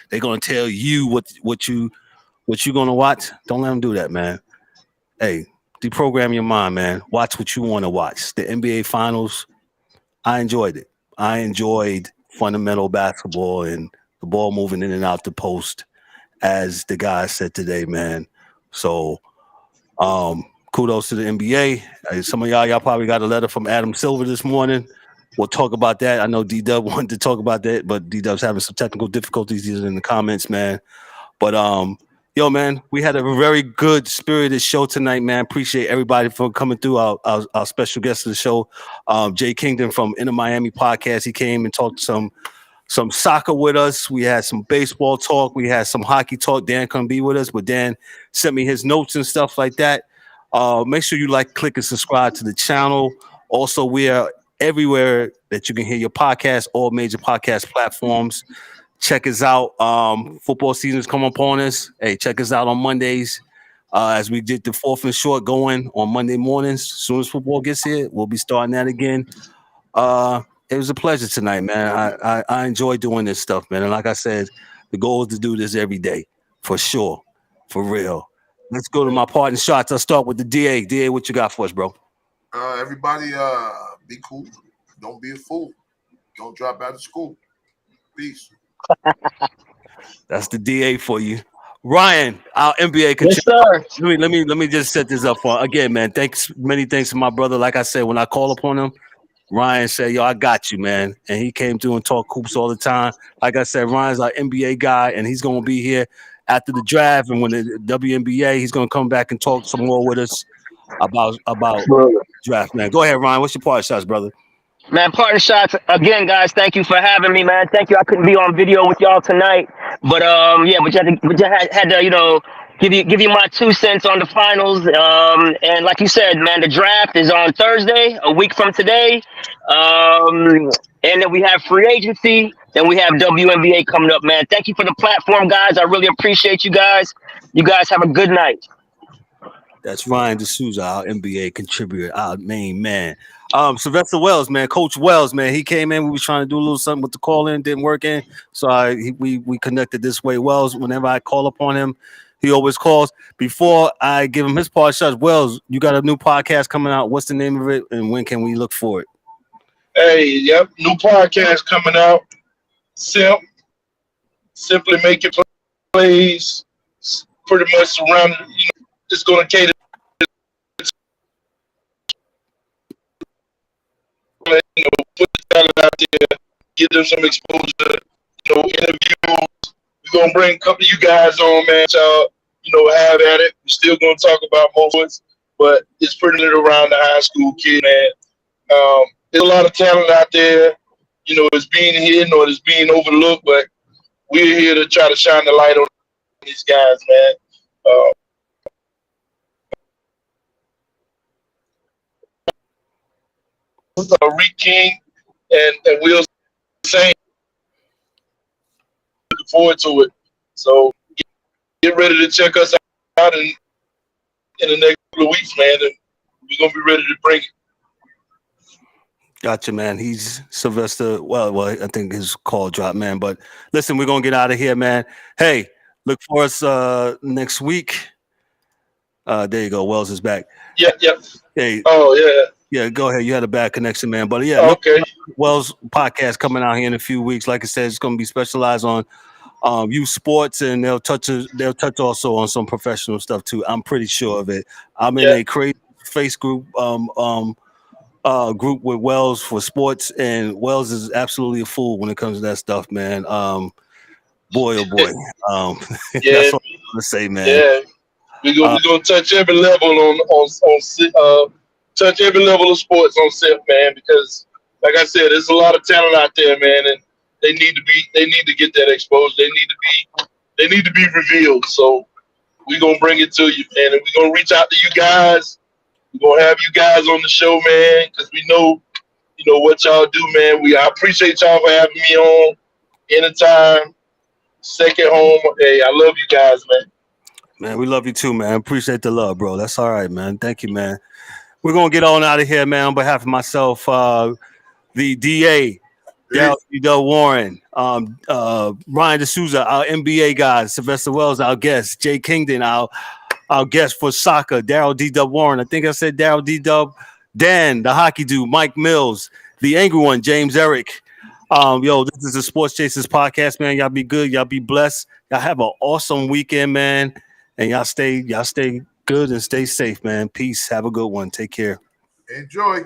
they're gonna tell you what you're gonna watch. Don't let them do that, man. Hey, deprogram your mind, man. Watch what you want to watch. The NBA Finals, I enjoyed it. I enjoyed fundamental basketball and the ball moving in and out the post, as the guy said today, man. So, kudos to the NBA. Some of y'all probably got a letter from Adam Silver this morning. We'll talk about that. I know D-Dub wanted to talk about that, but D-Dub's having some technical difficulties. These are in the comments, man. But, yo, man, we had a very good spirited show tonight, man. Appreciate everybody for coming through. Our special guest of the show, Jay Kington from InterMiami Podcast. He came and talked some soccer with us. We had some baseball talk. We had some hockey talk. Dan couldn't be with us, but Dan sent me his notes and stuff like that. Make sure you click, and subscribe to the channel. Also, we are everywhere that you can hear your podcast, all major podcast platforms. Check us out. Football season's come upon us. Hey, check us out on Mondays as we did the fourth and short going on Monday mornings. As soon as football gets here, we'll be starting that again. It was a pleasure tonight, man. I enjoy doing this stuff, man. And like I said, the goal is to do this every day, for sure, for real. Let's go to my partner shots. I'll start with the DA. DA, what you got for us, bro? Everybody, be cool. Don't be a fool. Don't drop out of school. Peace. That's the DA for you. Ryan, our NBA Yes, contributor. sir. Let me just set this up for again, man. Many thanks to my brother. Like I said, when I call upon him, Ryan said, yo, I got you, man. And he came through and talked hoops all the time. Like I said, Ryan's our NBA guy, and he's going to be here after the draft. And when the WNBA, he's going to come back and talk some more with us about draft, man. Go ahead, Ryan. What's your part shots, brother? Man, partner shots again, guys. Thank you for having me, man. Thank you. I couldn't be on video with y'all tonight, but yeah, we had to give you my 2 cents on the finals. And like you said, man, the draft is on Thursday, a week from today. And then we have free agency. Then we have WNBA coming up, man. Thank you for the platform, guys. I really appreciate you guys. You guys have a good night. That's Ryan D'Souza, our NBA contributor, our main man. Sylvester Wells, man, Coach Wells, man, he came in. We was trying to do a little something with the call in, didn't work in. So we connected this way. Wells, whenever I call upon him, he always calls. Before I give him his part shots, Wells, you got a new podcast coming out. What's the name of it, and when can we look for it? Hey, yep, new podcast coming out. Simply making plays, pretty much surrounding. It's going to cater. Put the talent out there, give them some exposure. Interviews. We're gonna bring a couple of you guys on, man. Y'all, have at it. We're still gonna talk about most, but it's pretty little around the high school kid, man. There's a lot of talent out there. It's being hidden or it's being overlooked, but we're here to try to shine the light on these guys, man. Reed King and Will Saint. Looking forward to it. So get ready to check us out in the next couple of weeks, man. And we're gonna be ready to bring it. Gotcha, man. He's Sylvester. Well, I think his call dropped, man. But listen, we're gonna get out of here, man. Hey, look for us next week. There you go. Wells is back. Yep. Hey. Oh yeah. Yeah, go ahead. You had a bad connection, man. But yeah, Okay. Wells podcast coming out here in a few weeks. Like I said, it's going to be specialized on youth sports, and they'll touch also on some professional stuff too. I'm pretty sure of it. I'm in a crazy face group group with Wells for sports, and Wells is absolutely a fool when it comes to that stuff, man. Boy, oh boy. Yeah. That's all I'm gonna say, man. Yeah. We're gonna touch every level touch every level of sports on SIP, man, because like I said, there's a lot of talent out there, man, and they need to get that exposed. They need to be revealed. So we're gonna bring it to you, man, and we're gonna reach out to you guys. We're gonna have you guys on the show, man, because we know what y'all do, man. I appreciate y'all for having me on anytime. Second home. Hey, I love you guys, man. Man, we love you too, man. Appreciate the love, bro. That's all right, man. Thank you, man. We're going to get on out of here, man. On behalf of myself, the DA, Daryl Warren, Ryan D'Souza, our NBA guy, Sylvester Wells, our guest, Jay Kington, our guest for soccer, Daryl D-Dub Warren. I think I said Daryl D-Dub. Dan, the hockey dude, Mike Mills, the angry one, James Eric. This is the Sports Chasers podcast, man. Y'all be good. Y'all be blessed. Y'all have an awesome weekend, man. And y'all stay good and stay safe, man. Peace. Have a good one. Take care. Enjoy.